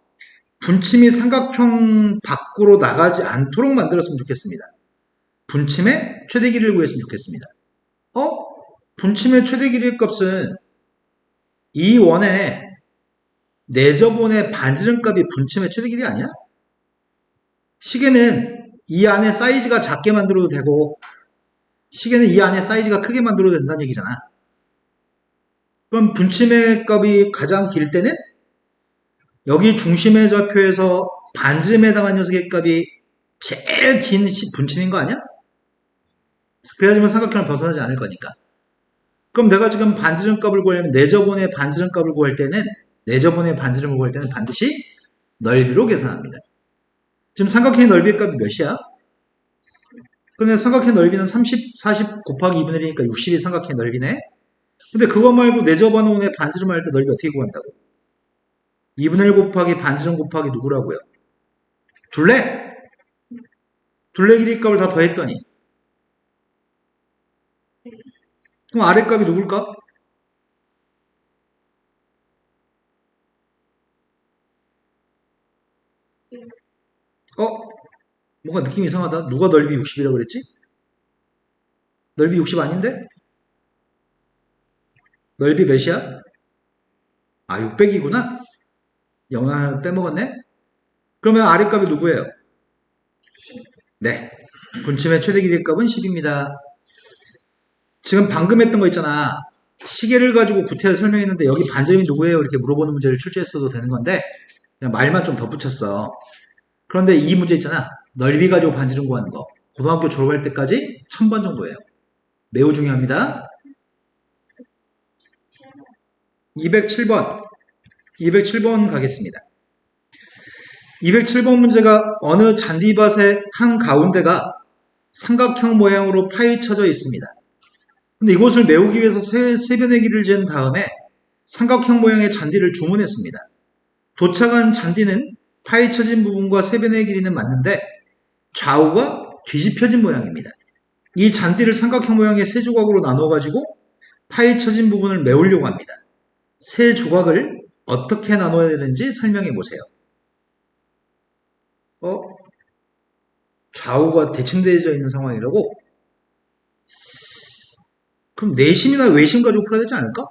분침이 삼각형 밖으로 나가지 않도록 만들었으면 좋겠습니다. 분침의 최대 길이를 구했으면 좋겠습니다. 분침의 최대 길이의 값은 이 원의 내접원의 반지름값이 분침의 최대 길이 아니야? 시계는 이 안에 사이즈가 작게 만들어도 되고 시계는 이 안에 사이즈가 크게 만들어도 된다는 얘기잖아. 그럼 분침의 값이 가장 길 때는 여기 중심의 좌표에서 반지름에 해당한 녀석의 값이 제일 긴 분침인 거 아니야? 그래야지만 삼각형을 벗어나지 않을 거니까. 그럼 내가 지금 반지름 값을 구하려면 내접원의 반지름 값을 구할 때는 내접원의 반지름을 구할 때는 반드시 넓이로 계산합니다. 지금 삼각형의 넓이의 값이 몇이야? 그런데 삼각형의 넓이는 40 곱하기 2분의 1이니까 60이 삼각형의 넓이네. 근데 그거 말고 내접원의 반지름 할 때 넓이 어떻게 구한다고? 2분의 1 곱하기 반지름 곱하기 누구라고요? 둘레? 둘레 길이 값을 다 더했더니 그럼 아래 값이 누굴까? 뭔가 느낌이 이상하다. 누가 넓이 60이라고 그랬지? 넓이 60 아닌데? 넓이 몇이야? 600이구나? 0 하나 빼먹었네? 그러면 아래 값이 누구예요? 네. 분침의 최대 길이 값은 10입니다. 지금 방금 했던 거 있잖아. 시계를 가지고 구태여 설명했는데 여기 반지름이 누구예요? 이렇게 물어보는 문제를 출제했어도 되는 건데 그냥 말만 좀 덧붙였어. 그런데 이 문제 있잖아. 넓이 가지고 반지름 구하는 거. 고등학교 졸업할 때까지 1000번 정도예요. 매우 중요합니다. 207번. 207번 가겠습니다. 207번 문제가 어느 잔디밭의 한 가운데가 삼각형 모양으로 파헤쳐져 있습니다. 근데 이곳을 메우기 위해서 세변의 길을 잰 다음에 삼각형 모양의 잔디를 주문했습니다. 도착한 잔디는 파헤쳐진 부분과 세변의 길이는 맞는데 좌우가 뒤집혀진 모양입니다. 이 잔디를 삼각형 모양의 세 조각으로 나눠가지고 파헤쳐진 부분을 메우려고 합니다. 세 조각을 어떻게 나눠야 되는지 설명해 보세요. 좌우가 대칭되어져 있는 상황이라고? 그럼 내심이나 외심 가지고 풀어야 되지 않을까?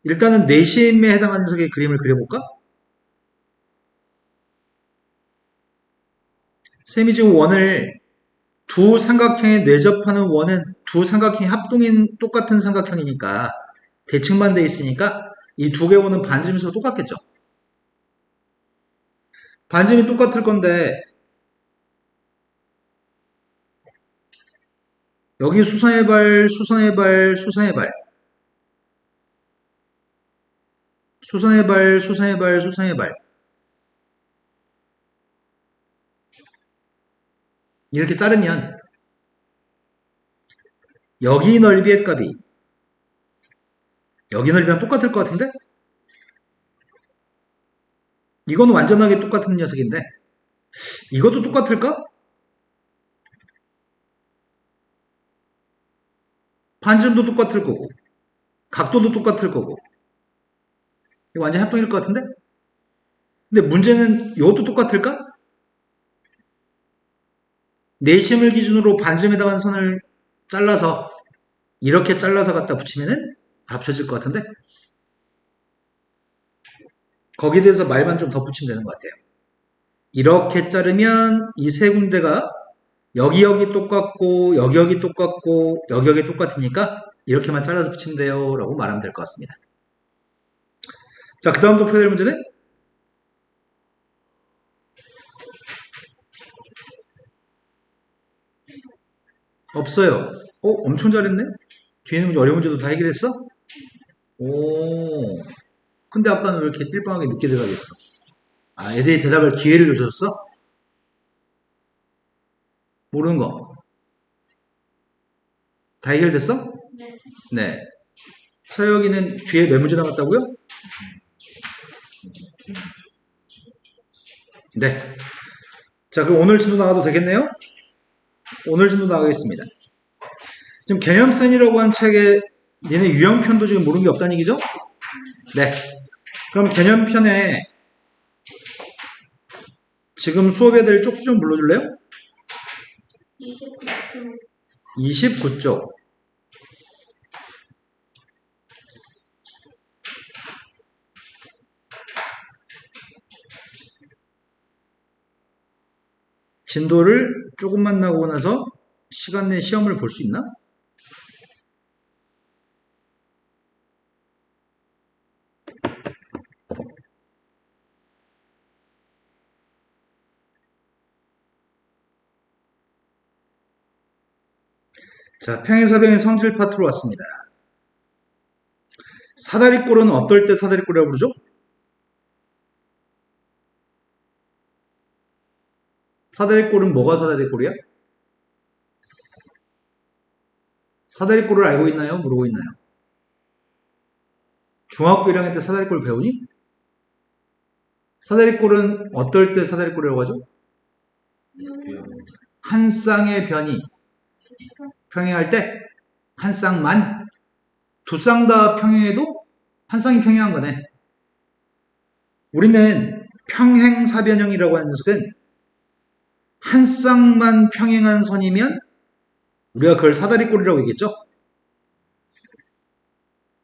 일단은 내심에 해당하는 녀석의 그림을 그려볼까? 쌤이 지금 원을 두 삼각형에 내접하는 원은 두 삼각형이 합동인 똑같은 삼각형이니까 대칭만 돼 있으니까 이 두 개 원은 반지름수가 똑같겠죠. 반지름이 똑같을 건데 여기 수선의 발, 수선의 발, 수선의 발, 수선의 발, 수선의 발, 수선의 발 이렇게 자르면 여기 넓이의 값이 여기 넓이랑 똑같을 것 같은데? 이건 완전하게 똑같은 녀석인데 이것도 똑같을까? 반지름도 똑같을 거고 각도도 똑같을 거고 이거 완전 합동일 것 같은데? 근데 문제는 이것도 똑같을까? 내심을 기준으로 반지름에 해당하는 선을 잘라서 이렇게 잘라서 갖다 붙이면은 다 합쳐질 것 같은데? 거기에 대해서 말만 좀 덧붙이면 되는 것 같아요. 이렇게 자르면 이 세 군데가 여기 여기 똑같고 여기 여기 똑같고 여기 여기 똑같으니까 이렇게만 잘라서 붙이면 돼요 라고 말하면 될 것 같습니다. 자, 그 다음 또 풀어야 될 문제는 없어요. 엄청 잘했네? 뒤에 있는 문제 어려운 문제도 다 해결했어? 오, 근데 아까는 왜 이렇게 띨빵하게 늦게 대답했어? 아, 애들이 대답할 기회를 주셨어? 모르는 거. 다 해결됐어? 네. 네. 서혁이는 뒤에 몇 문제 남았다고요? 네. 자, 그럼 오늘 진도 나가도 되겠네요? 오늘 진도 나가겠습니다. 지금 개념센이라고 한 책에 얘네 유형편도 지금 모르는 게 없다는 얘기죠? 네. 그럼 개념편에 지금 수업해야 될 쪽수 좀 불러줄래요? 29쪽. 29쪽. 진도를 조금만 나오고 나서 시간 내 시험을 볼 수 있나? 자, 평행사변의 성질 파트로 왔습니다. 사다리꼴은 어떨 때 사다리꼴이라고 부르죠? 사다리꼴은 뭐가 사다리꼴이야? 사다리꼴을 알고 있나요? 모르고 있나요? 중학교 1학년 때 사다리꼴 배우니? 사다리꼴은 어떨 때 사다리꼴이라고 하죠? 한 쌍의 변이 평행할 때 한 쌍만, 두 쌍 다 평행해도 한 쌍이 평행한 거네. 우리는 평행사변형이라고 하는 녀석은 한 쌍만 평행한 선이면 우리가 그걸 사다리꼴이라고 얘기했죠.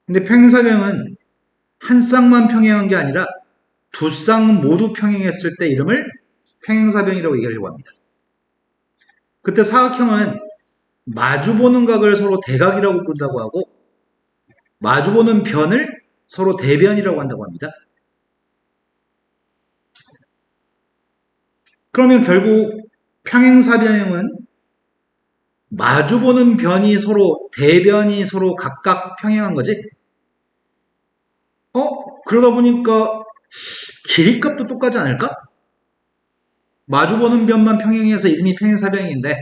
근데 평행사변형은 한 쌍만 평행한 게 아니라 두 쌍 모두 평행했을 때 이름을 평행사변이라고 얘기하려고 합니다. 그때 사각형은 마주보는 각을 서로 대각이라고 부른다고 하고 마주보는 변을 서로 대변이라고 한다고 합니다. 그러면 결국 평행사변형은 마주보는 변이 서로 대변이 서로 각각 평행한 거지? 그러다 보니까 길이값도 똑같지 않을까? 마주보는 변만 평행해서 이름이 평행사변형인데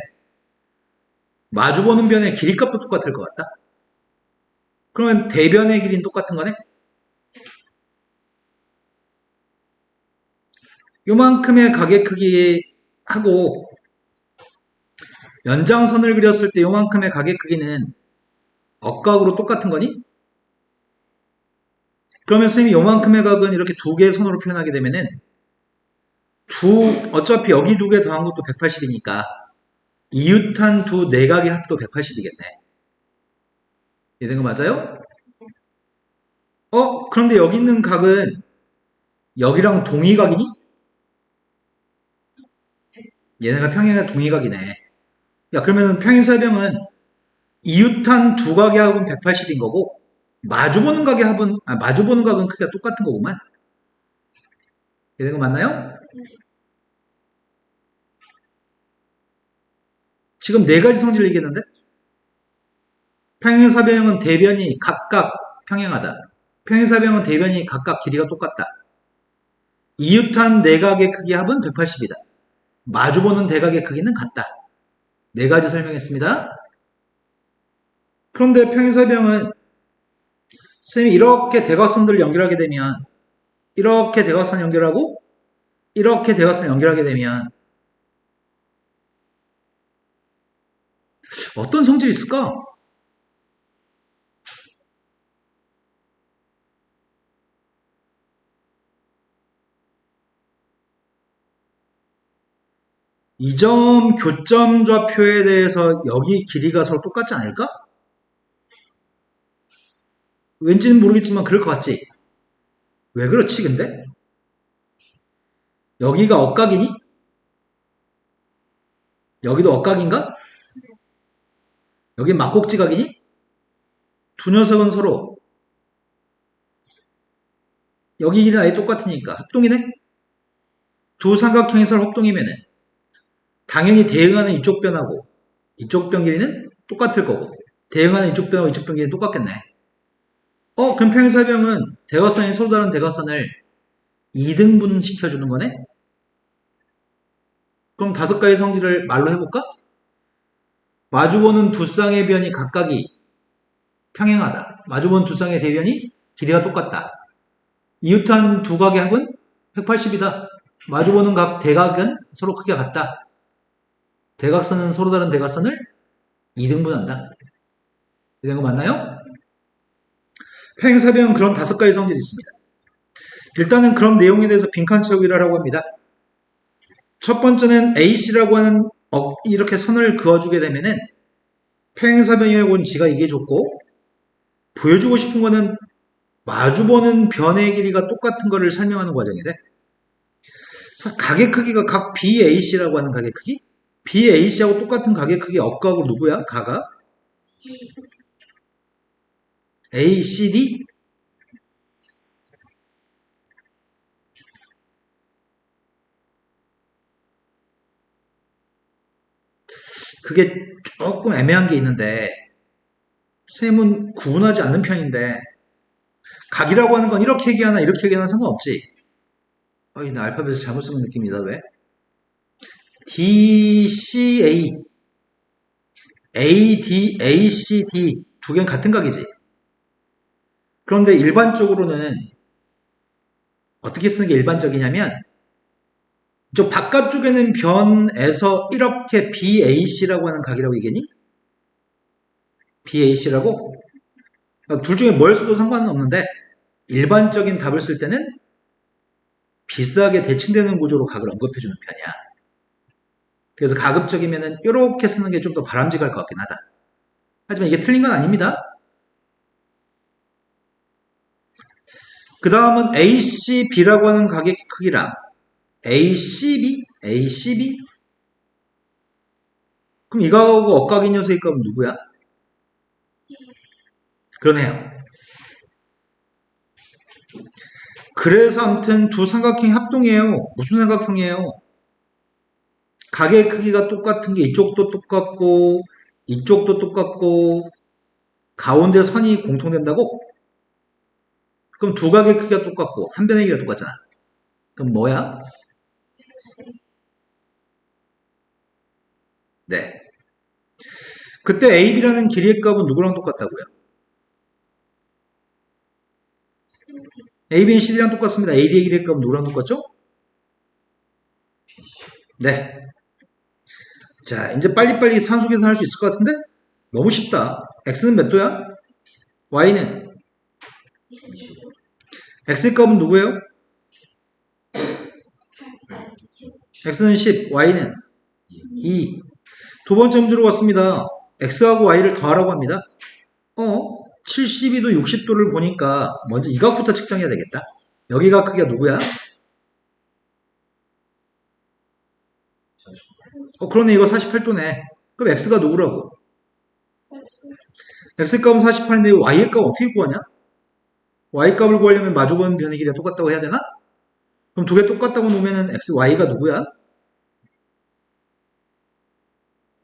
마주보는 변의 길이값도 똑같을 것 같다. 그러면 대변의 길이는 똑같은 거네? 요만큼의 가게 크기하고 연장선을 그렸을 때 요만큼의 가게 크기는 억각으로 똑같은 거니? 그러면 선생님이 요만큼의 각은 이렇게 두 개의 선으로 표현하게 되면은 어차피 여기 두 개 더한 것도 180이니까 이웃한 두 내각의 합도 180이겠네. 이해된 거 맞아요? 그런데 여기 있는 각은 여기랑 동의각이니? 얘네가 평행과 동의각이네. 야, 그러면 평행사변은 이웃한 두 각의 합은 180인 거고, 마주보는 각의 합은, 마주보는 각은 크기가 똑같은 거구만. 이런 거 맞나요? 지금 네 가지 성질을 얘기했는데, 평행사변은 대변이 각각 평행하다. 평행사변은 대변이 각각 길이가 똑같다. 이웃한 내각의 크기 합은 180이다. 마주보는 대각의 크기는 같다. 네 가지 설명했습니다. 그런데 평행사변은 선생님이 이렇게 대각선들을 연결하게 되면 이렇게 대각선 연결하고 이렇게 대각선 연결하게 되면 어떤 성질이 있을까? 이 점 교점 좌표에 대해서 여기 길이가 서로 똑같지 않을까? 왠지는 모르겠지만 그럴 것 같지? 왜 그렇지 근데? 여기가 억각이니? 여기도 억각인가? 여긴 막곡지각이니? 두 녀석은 서로 여기 길이는 아예 똑같으니까 합동이네? 두 삼각형이 서로 합동이면은 당연히 대응하는 이쪽 변하고 이쪽 변 길이는 똑같을 거고 대응하는 이쪽 변하고 이쪽 변 길이는 똑같겠네. 그럼 평행사변은 대각선이 서로 다른 대각선을 2등분 시켜주는 거네? 그럼 다섯 가지 성질을 말로 해볼까? 마주보는 두 쌍의 변이 각각이 평행하다. 마주보는 두 쌍의 대변이 길이가 똑같다. 이웃한 두 각의 합은 180이다. 마주보는 각 대각은 서로 크기가 같다. 대각선은 서로 다른 대각선을 2등분한다. 이런 거 맞나요? 평행사변은 그런 다섯 가지 성질이 있습니다. 일단은 그런 내용에 대해서 빈칸 채우기를 하라고 합니다. 첫 번째는 AC라고 하는 이렇게 선을 그어주게 되면은 평행사변이라고는 지가 이게 좋고 보여주고 싶은 거는 마주보는 변의 길이가 똑같은 거를 설명하는 과정이래. 그래서 각의 크기가 각 BAC라고 하는 각의 크기? BAC하고 똑같은 각의 크기 억각은 누구야? 가가? ACD? 그게 조금 애매한 게 있는데 쌤은 구분하지 않는 편인데 각이라고 하는 건 이렇게 얘기하나 이렇게 얘기하나 상관없지. 나 알파벳을 잘못 쓴 느낌이다. 왜? DCA, AD, ACD 두 개는 같은 각이지. 그런데 일반적으로는 어떻게 쓰는 게 일반적이냐면 저 바깥쪽에는 변에서 이렇게 BAC라고 하는 각이라고 얘기했니? BAC라고? 둘 중에 뭘 써도 상관은 없는데 일반적인 답을 쓸 때는 비슷하게 대칭되는 구조로 각을 언급해주는 편이야. 그래서 가급적이면은 이렇게 쓰는 게 좀 더 바람직할 것 같긴 하다. 하지만 이게 틀린 건 아닙니다. 그 다음은 ACB라고 하는 각의 크기랑 ACB? ACB? 그럼 이거하고 억각인 녀석의 값은 누구야? 그러네요. 그래서 아무튼 두 삼각형이 합동이에요. 무슨 삼각형이에요? 각의 크기가 똑같은 게 이쪽도 똑같고 이쪽도 똑같고 가운데 선이 공통된다고? 그럼 두 각의 크기가 똑같고 한 변의 길이가 똑같잖아. 그럼 뭐야? 네. 그때 AB라는 길이의 값은 누구랑 똑같다고요? AB는 CD랑 똑같습니다. AD의 길이의 값은 누구랑 똑같죠? 네. 자, 이제 빨리빨리 산수 계산할 수 있을 것 같은데? 너무 쉽다. X는 몇 도야? Y는? X의 값은 누구예요? X는 10, Y는? 2. 두 번째 문제로 왔습니다. X하고 Y를 더하라고 합니다. 72도, 60도를 보니까 먼저 이 각부터 측정해야 되겠다. 여기가 크기가 누구야? 그러네. 이거 48도네. 그럼 x가 누구라고? x 값은 48인데 y의 값 어떻게 구하냐? y 값을 구하려면 마주보는 변의 길이가 똑같다고 해야 되나? 그럼 두 개 똑같다고 놓으면 x, y가 누구야?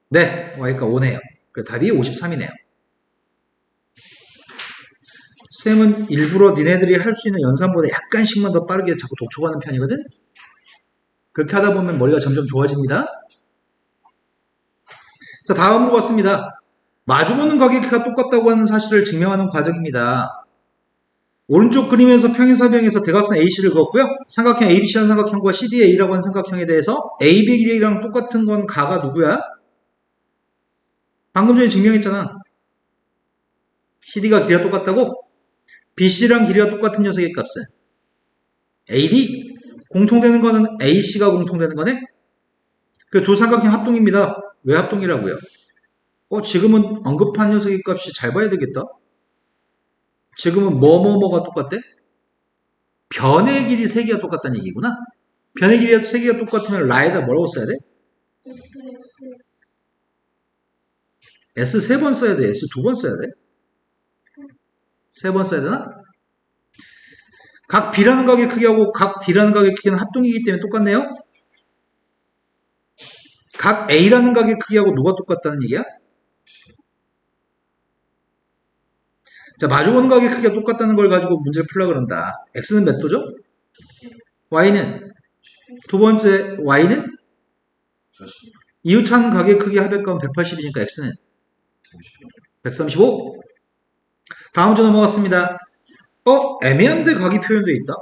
네, y가 5네요. 그 답이 53이네요. 쌤은 일부러 니네들이 할 수 있는 연산보다 약간씩만 더 빠르게 자꾸 독촉하는 편이거든? 그렇게 하다 보면 머리가 점점 좋아집니다. 자, 다음으로 갔습니다. 마주보는 가격이 똑같다고 하는 사실을 증명하는 과정입니다. 오른쪽 그림에서 평행사변에서 대각선 AC를 그었고요. 삼각형 ABC라는 삼각형과 CDA라고 하는 삼각형에 대해서 AB 길이랑 똑같은 건 가가 누구야? 방금 전에 증명했잖아. CD가 길이가 똑같다고? BC랑 길이가 똑같은 녀석의 값은 AD? 공통되는 거는 AC가 공통되는 거네? 그 두 삼각형 합동입니다. 왜 합동이라고요? 지금은 언급한 녀석의 값이 잘 봐야 되겠다. 지금은 뭐뭐뭐가 똑같대? 변의 길이 3개가 똑같다는 얘기구나. 변의 길이가 3개가 똑같으면 라에다 뭐라고 써야 돼? S 3번 써야 돼? S 2번 써야 돼? 3번 써야 되나? 각 B라는 각의 크기하고 각 D라는 각의 크기는 합동이기 때문에 똑같네요. 각 A라는 각의 크기하고 누가 똑같다는 얘기야? 자, 마주보는 각의 크기가 똑같다는 걸 가지고 문제를 풀려고 그런다. X는 몇 도죠? Y는? 두 번째 Y는? 이웃한 각의 크기 합의값은 180이니까 X는? 135? 다음 주 넘어갔습니다. 애매한데 각이 표현되어 있다.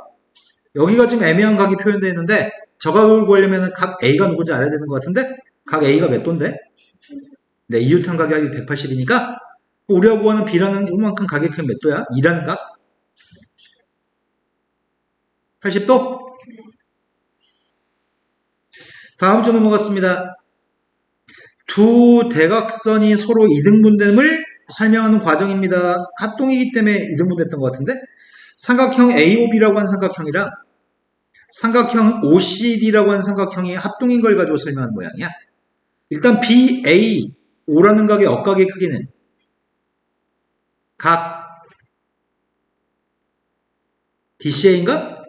여기가 지금 애매한 각이 표현되어 있는데 저 각을 구하려면 각 A가 누군지 알아야 되는 것 같은데 각 A가 몇 도인데? 네, 이웃한 각의 합이 180이니까 우리가 구하는 B라는 요만큼 각의 크기 몇 도야? 2라는 각? 80도? 다음 주 넘어갔습니다. 두 대각선이 서로 이등분됨을 설명하는 과정입니다. 합동이기 때문에 이등분됐던 것 같은데 삼각형 AOB라고 하는 삼각형이랑 삼각형 OCD라고 하는 삼각형이 합동인 걸 가지고 설명하는 모양이야. 일단 BAO라는 각의 억각의 크기는 각 DCA인가?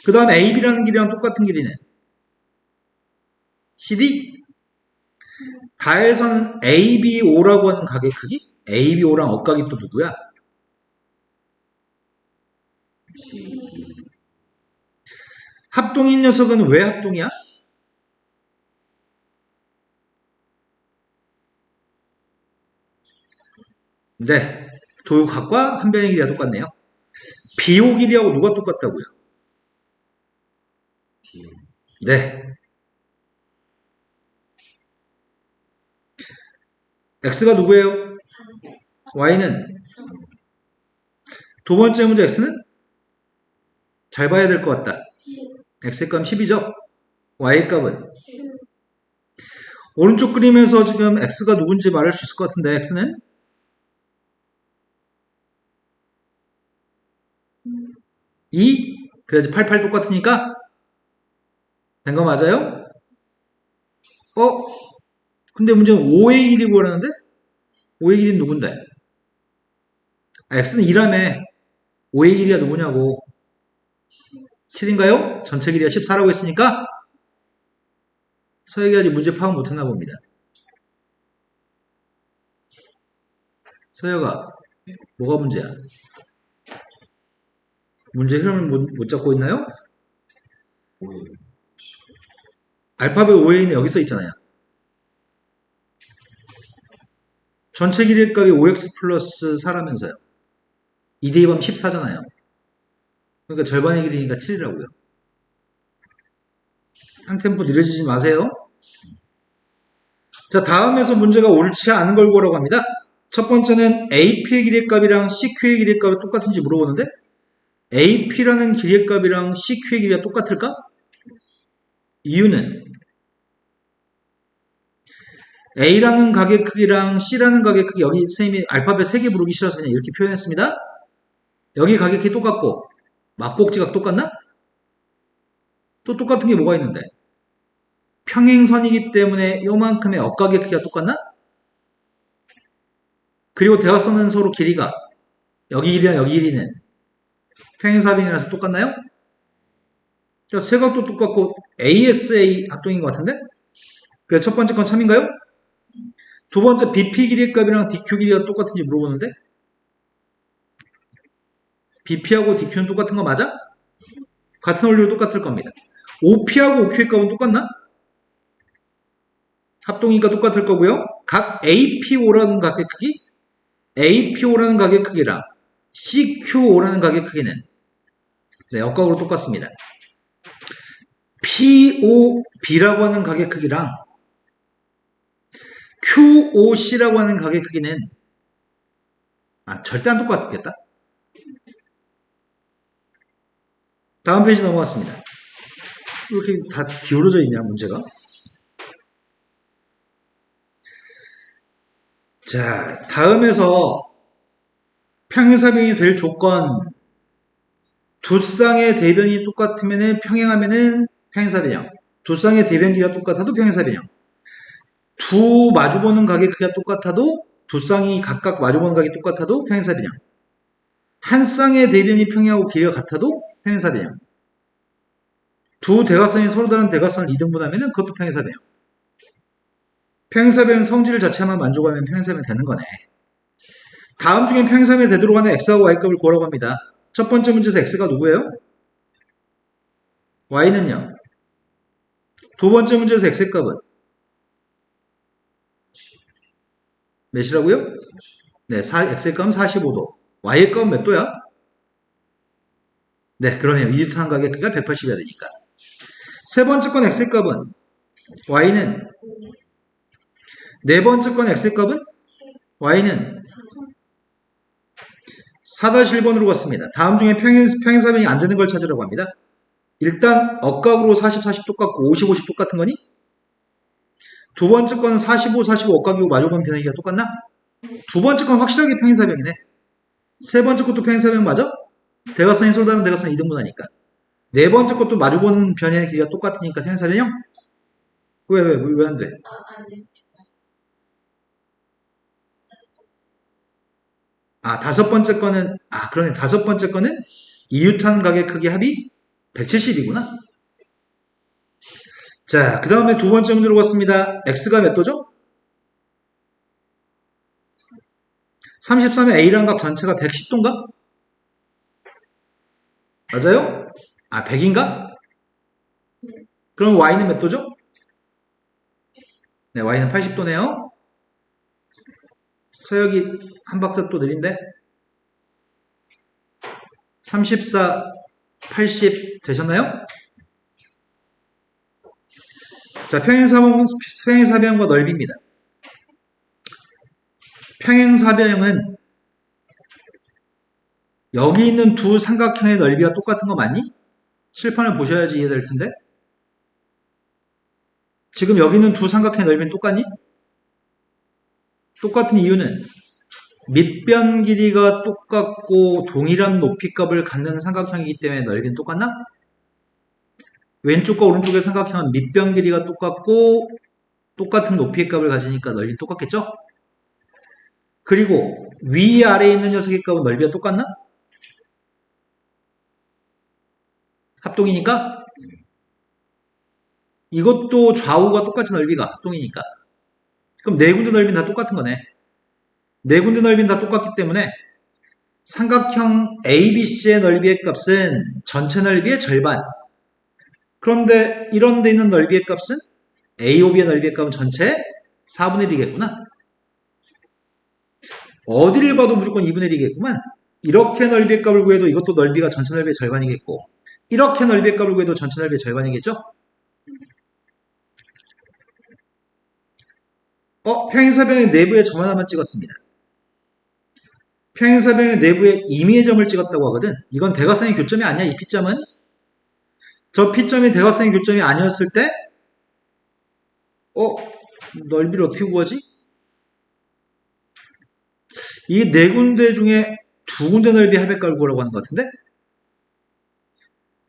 그 다음 AB라는 길이랑 똑같은 길이는 CD? 가에서는 ABO라고 하는 각의 크기? ABO랑 억각이 또 누구야? 합동인 녀석은 왜 합동이야? 네, 두 각과 한 변의 길이가 똑같네요. BO 길이하고 누가 똑같다고요? 네. X가 누구예요? Y는? 두 번째 문제 X는? 잘 봐야 될 것 같다. X의 값은 10이죠? Y의 값은? 오른쪽 그림에서 지금 X가 누군지 말할 수 있을 것 같은데 X는? 2? 그래야지 88 똑같으니까? 된 거 맞아요? 근데 문제는 5의 길이 구하라는데? 5의 길이는 누군데? X는 2라며 5의 길이가 누구냐고. 7인가요? 전체 길이가 14라고 했으니까 서혁이 아직 문제 파악 못했나 봅니다. 서혁아, 뭐가 문제야? 문제 흐름을 못 잡고 있나요? 알파벳 5A는 여기 써 있잖아요. 전체 길이의 값이 5x 플러스 4라면서요. 2대입하면 14잖아요. 그러니까 절반의 길이니까 7이라고요. 한 템포 느려지지 마세요. 자, 다음에서 문제가 옳지 않은 걸 보라고 합니다. 첫 번째는 AP의 길이의 값이랑 CQ의 길이의 값이 똑같은지 물어보는데 AP라는 길이의 값이랑 CQ의 길이가 똑같을까? 이유는 A라는 각의 크기랑 C라는 각의 크기, 여기 선생님이 알파벳 3개 부르기 싫어서 그냥 이렇게 표현했습니다. 여기 각의 크기 똑같고 막복지각 똑같나? 또 똑같은 게 뭐가 있는데? 평행선이기 때문에 요만큼의 억각의 크기가 똑같나? 그리고 대각선은 서로 길이가 여기 길이랑 여기 길이는 평행사변이라서 똑같나요? 세각도 똑같고 ASA 합동인 것 같은데? 그래서 첫 번째 건 참인가요? 두 번째 BP 길이의 값이랑 DQ 길이가 똑같은지 물어보는데 BP하고 DQ는 똑같은 거 맞아? 같은 원리로 똑같을 겁니다. OP하고 OQ의 값은 똑같나? 합동이니까 똑같을 거고요. 각 APO라는 각의 크기, APO라는 각의 크기랑 CQO라는 각의 크기는 네, 역각으로 똑같습니다. POB라고 하는 각의 크기랑 QOC라고 하는 각의 크기는 절대 안 똑같겠다. 다음 페이지 넘어갔습니다. 이렇게 다 기울어져 있냐 문제가? 자, 다음에서 평행사변이 될 조건 두 쌍의 대변이 똑같으면 평행하면은 평행사변형. 두 쌍의 대변 길이가 똑같아도 평행사변형. 두 마주보는 각의 크기가 똑같아도 두 쌍이 각각 마주보는 각이 똑같아도 평행사변형. 한 쌍의 대변이 평행하고 길이가 같아도 평행사변형. 두 대각선이 서로 다른 대각선을 2등분하면 그것도 평행사변형. 평행사변 성질 자체만 만족하면 평행사변이 되는 거네. 다음 중에 평행사변이 되도록 하는 x하고 y값을 구하라고 합니다. 첫 번째 문제에서 x가 누구예요? y는요. 두 번째 문제에서 x의 값은 몇이라고요? 네, x의 값은 45도. y의 값은 몇 도야? 네, 그러네요. 이주탄 각의 크기가 180이어야 되니까. 세 번째 건 x의 값은 y는 네 번째 건 x의 값은 y는 4-1번으로 갔습니다. 다음 중에 평행사변이 안 되는 걸 찾으라고 합니다. 일단 억각으로 40, 40 똑같고 50, 50 똑같은 거니? 두 번째 건 45, 45 억각이고 마주보는 변형이가 똑같나? 두 번째 건 확실하게 평행사변이네. 세 번째 것도 평행사변 맞아? 대각선이 서로 다른 대각선 2등분하니까. 네 번째 것도 마주보는 변형의 길이가 똑같으니까 평행사변형? 왜 안 돼? 아니. 다섯 번째 거는, 그러네. 다섯 번째 거는 이유탄 각의 크기 합이 170이구나. 자, 그 다음에 두 번째 문제로 갔습니다. x가 몇 도죠? 33의 A라는 각 전체가 110도인가? 맞아요? 100인가? 그럼 y는 몇 도죠? 네, y는 80도네요. 서역이 한 박자 또 느린데? 34, 80 되셨나요? 자, 평행사변과 넓이입니다. 평행사변형은 여기 있는 두 삼각형의 넓이가 똑같은 거 맞니? 실판을 보셔야지 이해될 텐데. 지금 여기 있는 두 삼각형의 넓이는 똑같니? 똑같은 이유는 밑변 길이가 똑같고 동일한 높이값을 갖는 삼각형이기 때문에 넓이는 똑같나? 왼쪽과 오른쪽의 삼각형은 밑변 길이가 똑같고 똑같은 높이의 값을 가지니까 넓이는 똑같겠죠? 그리고 위아래에 있는 녀석의 값은 넓이가 똑같나? 합동이니까? 이것도 좌우가 똑같이 넓이가 합동이니까. 그럼 네 군데 넓이는 다 똑같은 거네. 네 군데 넓이는 다 똑같기 때문에 삼각형 ABC의 넓이의 값은 전체 넓이의 절반. 그런데 이런 데 있는 넓이의 값은 AOB의 넓이의 값은 전체 4분의 1이겠구나. 어디를 봐도 무조건 2분의 1이겠구만. 이렇게 넓이의 값을 구해도 이것도 넓이가 전체 넓이의 절반이겠고 이렇게 넓이의 값을 구해도 전체 넓이의 절반이겠죠? 평행사변의 내부에 점 하나만 찍었습니다. 평행사변의 내부에 임의의 점을 찍었다고 하거든. 이건 대각선의 교점이 아니야. 이 P점은. 저 P점이 대각선의 교점이 아니었을 때 넓이를 어떻게 구하지? 이 네 군데 중에 두 군데 넓이 합의 값을 구하라고 하는 것 같은데?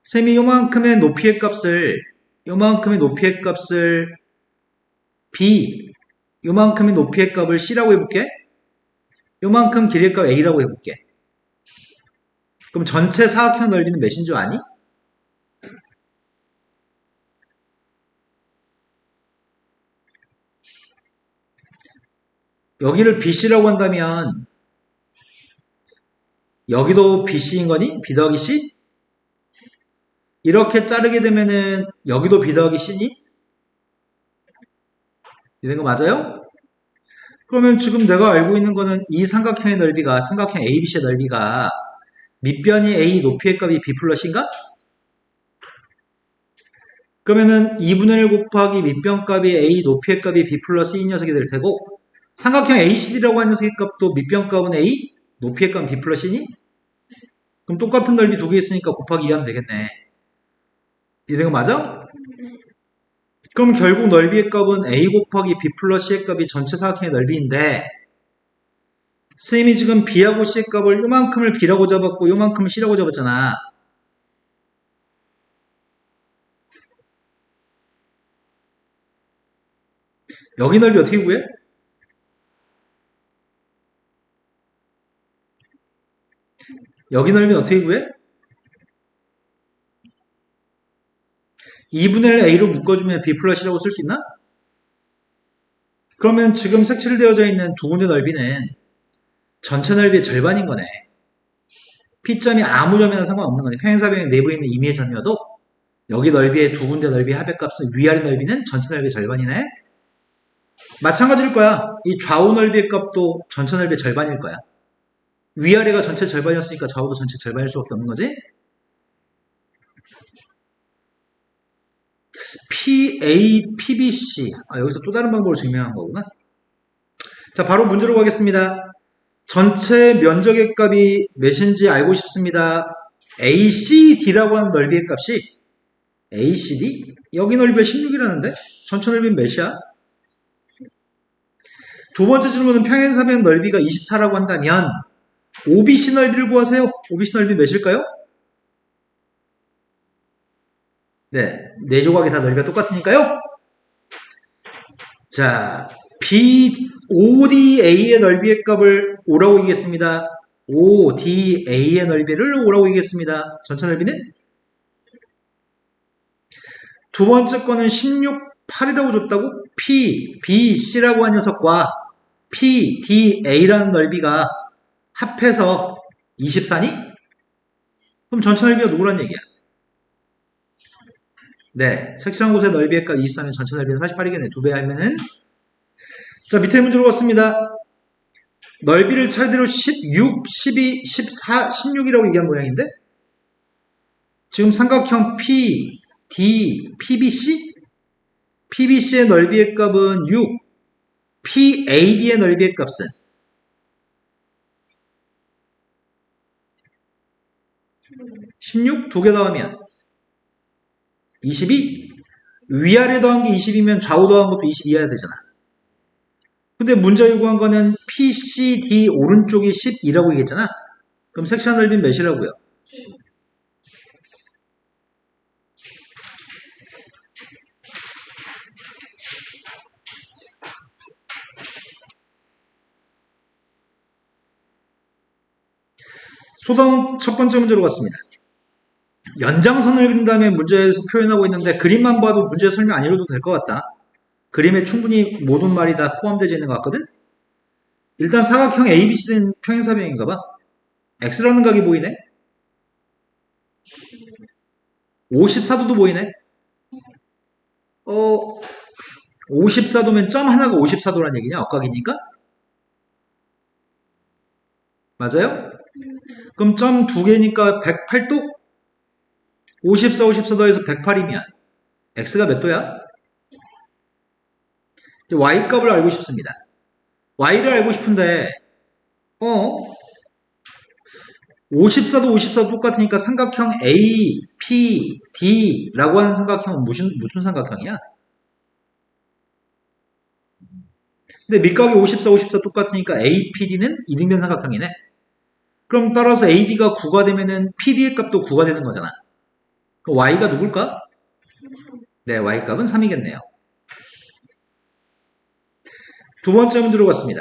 셈이 요만큼의 높이의 값을 요만큼의 높이의 값을 B, 요만큼의 높이의 값을 C라고 해볼게. 요만큼 길이의 값 A라고 해볼게. 그럼 전체 사각형 넓이는 몇인 줄 아니? 여기를 BC라고 한다면 여기도 BC인 거니? B 더하기 C? 이렇게 자르게 되면은 여기도 B 더하기 C니? 이런 거 맞아요? 그러면 지금 내가 알고 있는 거는 이 삼각형의 넓이가, 삼각형 ABC의 넓이가 밑변이 A, 높이의 값이 B 플러스인가? 그러면은 2분의 1 곱하기 밑변 값이 A, 높이의 값이 B 플러스 이 녀석이 될 테고, 삼각형 ACD라고 하는 녀석의 값도 밑변 값은 A, 높이의 값은 B 플러스니? 그럼 똑같은 넓이 두 개 있으니까 곱하기 2 하면 되겠네. 이런 거 맞아? 네. 그럼 결국 넓이의 값은 A 곱하기 B 플러스 C의 값이 전체 사각형의 넓이인데, 선생님이 지금 B하고 C의 값을 요만큼을 B라고 잡았고 요만큼을 C라고 잡았잖아. 여기 넓이 어떻게 구해? 여기 넓이는 어떻게 구해? 2분의 1 A로 묶어주면 B 플러스 C라고 쓸 수 있나? 그러면 지금 색칠되어져 있는 두 군데 넓이는 전체 넓이의 절반인 거네. P점이 아무 점이나 상관없는 거네. 평행사변의 내부에 있는 임의의 점이어도 여기 넓이의 두 군데 넓이의 합의값은 위아래 넓이는 전체 넓이의 절반이네. 마찬가지일 거야. 이 좌우 넓이의 값도 전체 넓이의 절반일 거야. 위아래가 전체 절반이었으니까 좌우도 전체 절반일 수밖에 없는 거지. PA, PBC. 여기서 또 다른 방법을 증명한 거구나. 자, 바로 문제로 가겠습니다. 전체 면적의 값이 몇인지 알고 싶습니다. ACD라고 하는 넓이의 값이 ACD? 여기 넓이가 16이라는데? 전체 넓이는 몇이야? 두 번째 질문은 평행사변 넓이가 24라고 한다면 OBC 넓이를 구하세요. OBC 넓이 몇일까요? 네, 네 조각이 다 넓이가 똑같으니까요. 자, ODA의 넓이의 값을 5라고 이기겠습니다. ODA의 넓이를 5라고 이기겠습니다. 전체 넓이는? 두 번째 거는 16, 8이라고 줬다고? PBC라고 한 녀석과 PDA라는 넓이가 합해서 24니? 그럼 전체 넓이가 누구란 얘기야? 네, 색칠한 곳의 넓이의 값 24면 전체 넓이는 48이겠네. 두 배 하면은. 자, 밑에 문제로 갔습니다. 넓이를 차례대로 16, 12, 14, 16이라고 얘기한 모양인데 지금 삼각형 P, D, PBC? PBC의 넓이의 값은 6, PAD의 넓이의 값은 16? 두 개 더하면 22? 위아래 더한 게 20이면 좌우 더한 것도 22여야 되잖아. 근데 문제 요구한 거는 PCD 오른쪽이 12라고 얘기했잖아. 그럼 색칠한 넓이는 몇이라고요? 소동 첫 번째 문제로 갔습니다. 연장선을 그린 다음에 문제에서 표현하고 있는데 그림만 봐도 문제 설명 안 읽어도 될 것 같다. 그림에 충분히 모든 말이 다 포함되어 있는 것 같거든? 일단 사각형 ABC는 평행사변인가 봐. X라는 각이 보이네? 54도도 보이네? 54도면 점 하나가 54도란 얘기냐? 억각이니까? 맞아요? 그럼 점 두 개니까 108도? 54, 54도에서 108이면 X가 몇 도야? Y값을 알고 싶습니다. Y를 알고 싶은데 54도 54도 똑같으니까 삼각형 A, P, D라고 하는 삼각형은 무슨 삼각형이야? 근데 밑각이 54, 54 똑같으니까 A, P, D는 이등변 삼각형이네. 그럼 따라서 AD가 9가 되면은 PD의 값도 9가 되는 거잖아. 그럼 Y가 누굴까? 네, y값은 3이겠네요. 두 번째 문제로 갔습니다.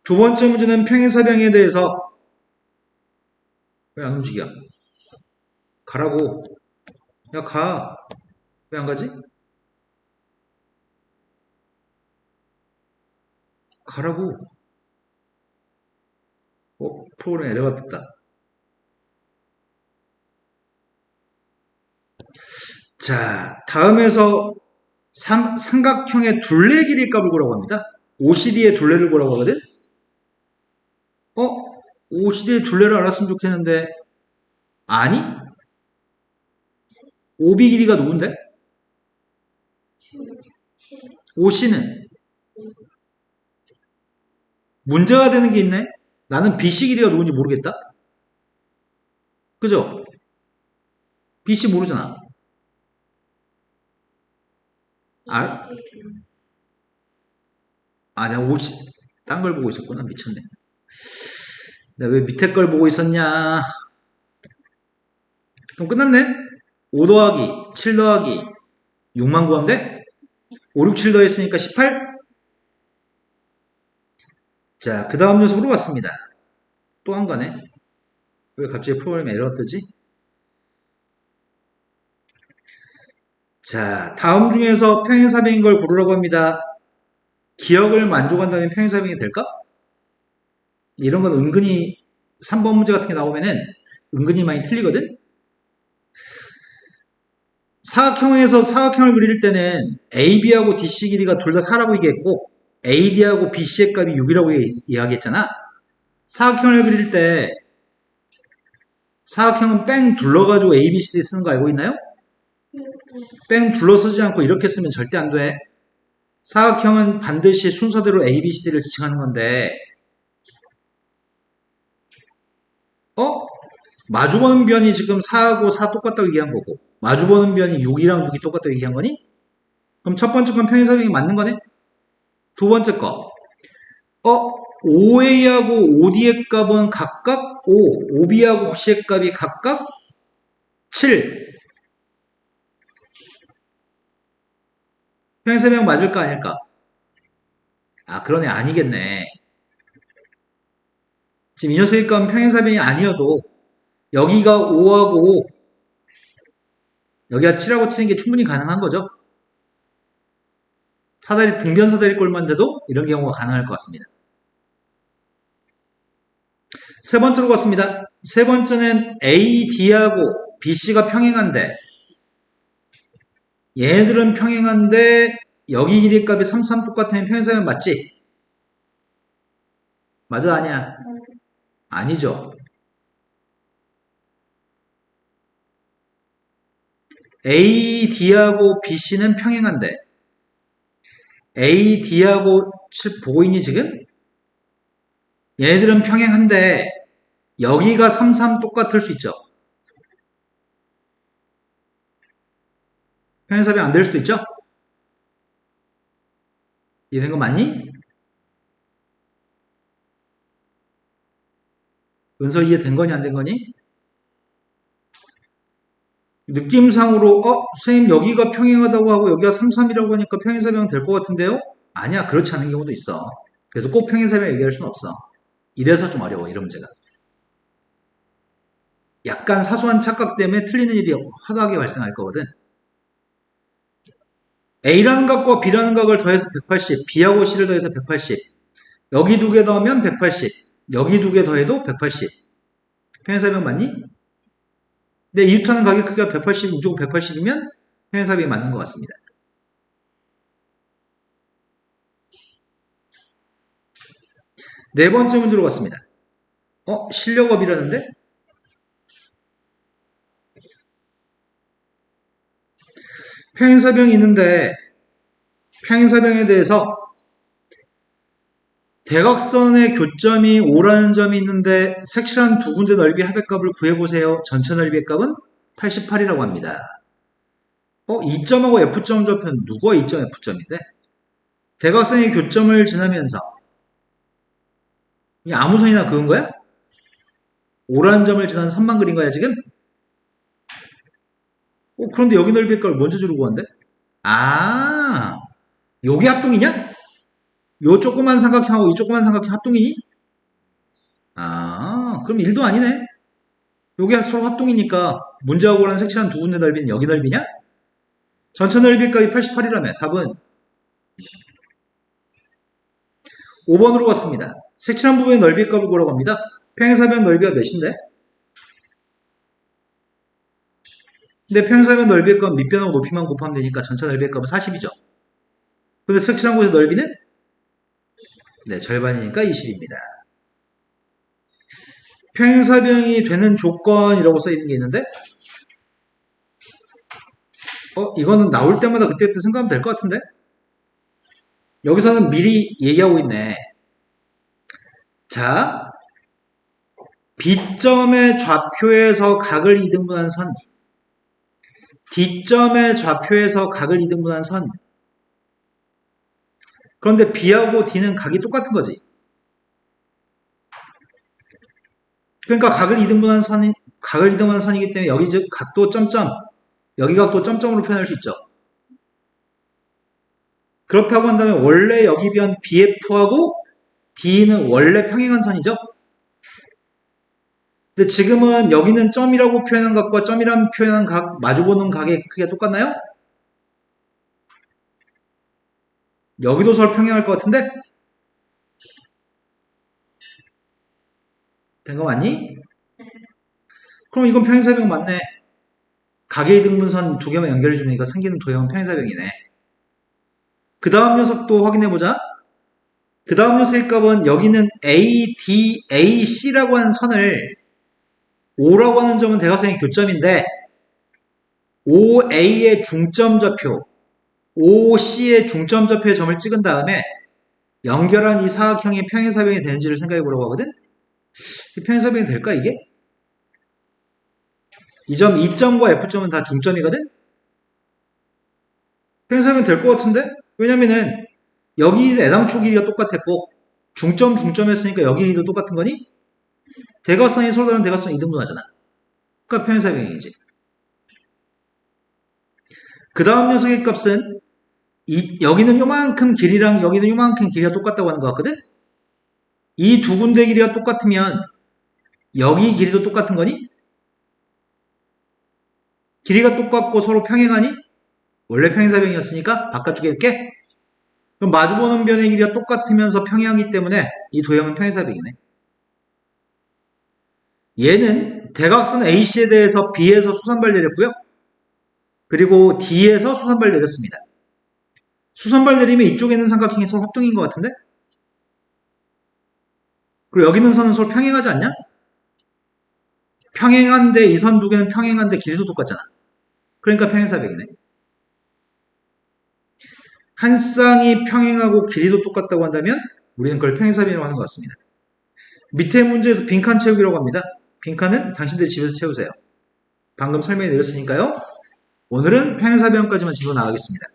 두 번째 문제는 평행사변에 대해서 왜 안 움직여? 가라고. 야, 가. 왜 안 가지? 가라고. 프로그램 에러가 떴다. 자, 다음에서 삼각형의 둘레 길이 값을 구라고 합니다. OCD의 둘레를 구라고 하거든? OCD의 둘레를 알았으면 좋겠는데, 아니? OB 길이가 누군데? 7, OC는? 문제가 되는 게 있네? 나는 BC 길이가 누군지 모르겠다? 그죠? BC 모르잖아. 아, 내가 OC, 딴 걸 보고 있었구나. 미쳤네. 내가 왜 밑에 걸 보고 있었냐? 그럼 끝났네? 5 더하기 7 더하기 6만 구하면 돼? 5, 6, 7 더했으니까 18? 자, 그 다음 녀석으로 갔습니다. 또 한 가네. 왜 갑자기 프로그램에 에러가 뜨지? 자, 다음 중에서 평행사변인 걸 고르라고 합니다. 기억을 만족한다면 평행사변이 될까? 이런 건 은근히 3번 문제 같은 게 나오면은 은근히 많이 틀리거든? 사각형에서 사각형을 그릴 때는 AB하고 DC 길이가 둘 다 4라고 얘기했고 AD하고 BC의 값이 6이라고 이야기했잖아. 사각형을 그릴 때 사각형은 뺑 둘러가지고 ABCD 쓰는 거 알고 있나요? 뺑 둘러서지 않고 이렇게 쓰면 절대 안 돼. 사각형은 반드시 순서대로 ABCD를 지칭하는 건데 마주보는 변이 지금 4하고 4 똑같다고 얘기한 거고 마주보는 변이 6이랑 6이 똑같다고 얘기한 거니? 그럼 첫 번째 건 평행사변이 맞는 거네? 두 번째 거 OA하고 OD의 값은 각각 5, OB하고 C의 값이 각각 7. 평행사변 맞을까 아닐까? 그러네. 아니겠네. 지금 이 녀석의 값은 평행사변이 아니어도 여기가 5하고 5, 여기가 7하고 치는 게 충분히 가능한 거죠. 사다리, 등변 사다리 꼴만 돼도 이런 경우가 가능할 것 같습니다. 세 번째로 갔습니다. 세 번째는 AD하고 BC가 평행한데 얘네들은 평행한데 여기 길이 값이 3, 3 똑같으면 평행사변 맞지? 맞아 아니야? 아니죠. AD하고 BC는 평행한데 AD하고 보고 있니 지금? 얘네들은 평행한데 여기가 3, 3 똑같을 수 있죠. 평행사변 안 될 수도 있죠? 이해된 거 맞니? 은서 이해된 거니 안 된 거니? 느낌상으로 선생님 여기가 평행하다고 하고 여기가 3, 3이라고 하니까 평행사변 될 것 같은데요? 아니야 그렇지 않은 경우도 있어. 그래서 꼭 평행사변 얘기할 수는 없어. 이래서 좀 어려워 이런 문제가. 약간 사소한 착각 때문에 틀리는 일이 허다하게 발생할 거거든. A라는 값과 B라는 값을 더해서 180, B하고 C를 더해서 180, 여기 두 개 더하면 180, 여기 두 개 더해도 180. 평행사변 맞니? 근데 이웃하는 가격 크기가 180, 무조건 180이면 평행사변이 맞는 것 같습니다. 네 번째 문제로 갔습니다. 실력업이라는데? 평행사변이 있는데 평행사변에 대해서 대각선의 교점이 5라는 점이 있는데 색칠한 두 군데 넓이 합의값을 구해보세요. 전체 넓이의 값은 88이라고 합니다. E점하고 F점 좌표는 누가 E점, F점인데? 대각선의 교점을 지나면서 아무 선이나 그은 거야? 5라는 점을 지나는 선만 그린 거야 지금? 그런데 여기 넓이의 값을 먼저 주고 구한대? 아, 요게 합동이냐? 요 조그만 삼각형하고 이 조그만 삼각형 합동이니? 아, 그럼 1도 아니네. 요게 서로 합동이니까 문제하고 구하는 색칠한 두 군데 넓이는 여기 넓이냐? 전체 넓이 값이 88이라며. 답은 5번으로 갔습니다. 색칠한 부분의 넓이 값을 구하라고 합니다. 평행사변 넓이가 몇인데? 근데 평행사변 넓이의 값 밑변하고 높이만 곱하면 되니까 전체 넓이의 값은 40이죠. 근데 색칠한 곳의 넓이는? 네, 절반이니까 20입니다. 평행사변이 되는 조건이라고 써있는 게 있는데 이거는 나올 때마다 그때그때 생각하면 될 것 같은데? 여기서는 미리 얘기하고 있네. 자, B점의 좌표에서 각을 이등분한 선, D점의 좌표에서 각을 이등분한 선. 그런데 B하고 D는 각이 똑같은 거지. 그러니까 각을 이등분한 선이기 때문에 여기 즉 각도 점점, 여기 각도 점점으로 표현할 수 있죠. 그렇다고 한다면 원래 여기 변 BF하고 D는 원래 평행한 선이죠. 근데 지금은 여기는 점이라고 표현한 각과 점이라고 표현한 각, 마주보는 각의 크기가 똑같나요? 여기도 서로 평행할 것 같은데? 된 거 맞니? 그럼 이건 평행사변 맞네. 각의 이등분선 두 개만 연결해 주니까 생기는 도형은 평행사변이네. 그 다음 녀석도 확인해보자. 그 다음 녀석의 값은 여기는 AC라고 하는 선을 O라고 하는 점은 대각선의 교점인데 OA의 중점 좌표, OC의 중점 좌표의 점을 찍은 다음에 연결한 이 사각형이 평행사변이 되는지를 생각해 보려고 하거든? 평행사변이 될까 이게? 이 점 E점과 F점은 다 중점이거든? 평행사변 될 것 같은데? 왜냐면은 여기 애당초 길이가 똑같았고 중점했으니까 여기 길이도 똑같은 거니? 대각선이 서로 다른 대각선 이등분하잖아. 그러니까 평행사변이지. 그 다음 녀석의 값은 여기는 요만큼 길이랑 여기는 요만큼 길이가 똑같다고 하는 것 같거든? 이 두 군데 길이가 똑같으면 여기 길이도 똑같은 거니? 길이가 똑같고 서로 평행하니? 원래 평행사변이었으니까 바깥쪽에 이렇게? 그럼 마주보는 변의 길이가 똑같으면서 평행하기 때문에 이 도형은 평행사변이네. 얘는 대각선 AC에 대해서 B에서 수선발 내렸고요. 그리고 D에서 수선발 내렸습니다. 수선발 내리면 이쪽에 있는 삼각형이 서로 합동인 것 같은데? 그리고 여기 있는 선은 서로 평행하지 않냐? 평행한데 이 선 두 개는 평행한데 길이도 똑같잖아. 그러니까 평행사변이네. 한 쌍이 평행하고 길이도 똑같다고 한다면 우리는 그걸 평행사변이라고 하는 것 같습니다. 밑에 문제에서 빈칸 채우기라고 합니다. 빈칸은 당신들이 집에서 채우세요. 방금 설명해 드렸으니까요. 오늘은 평행사변까지만 짚어 나가겠습니다.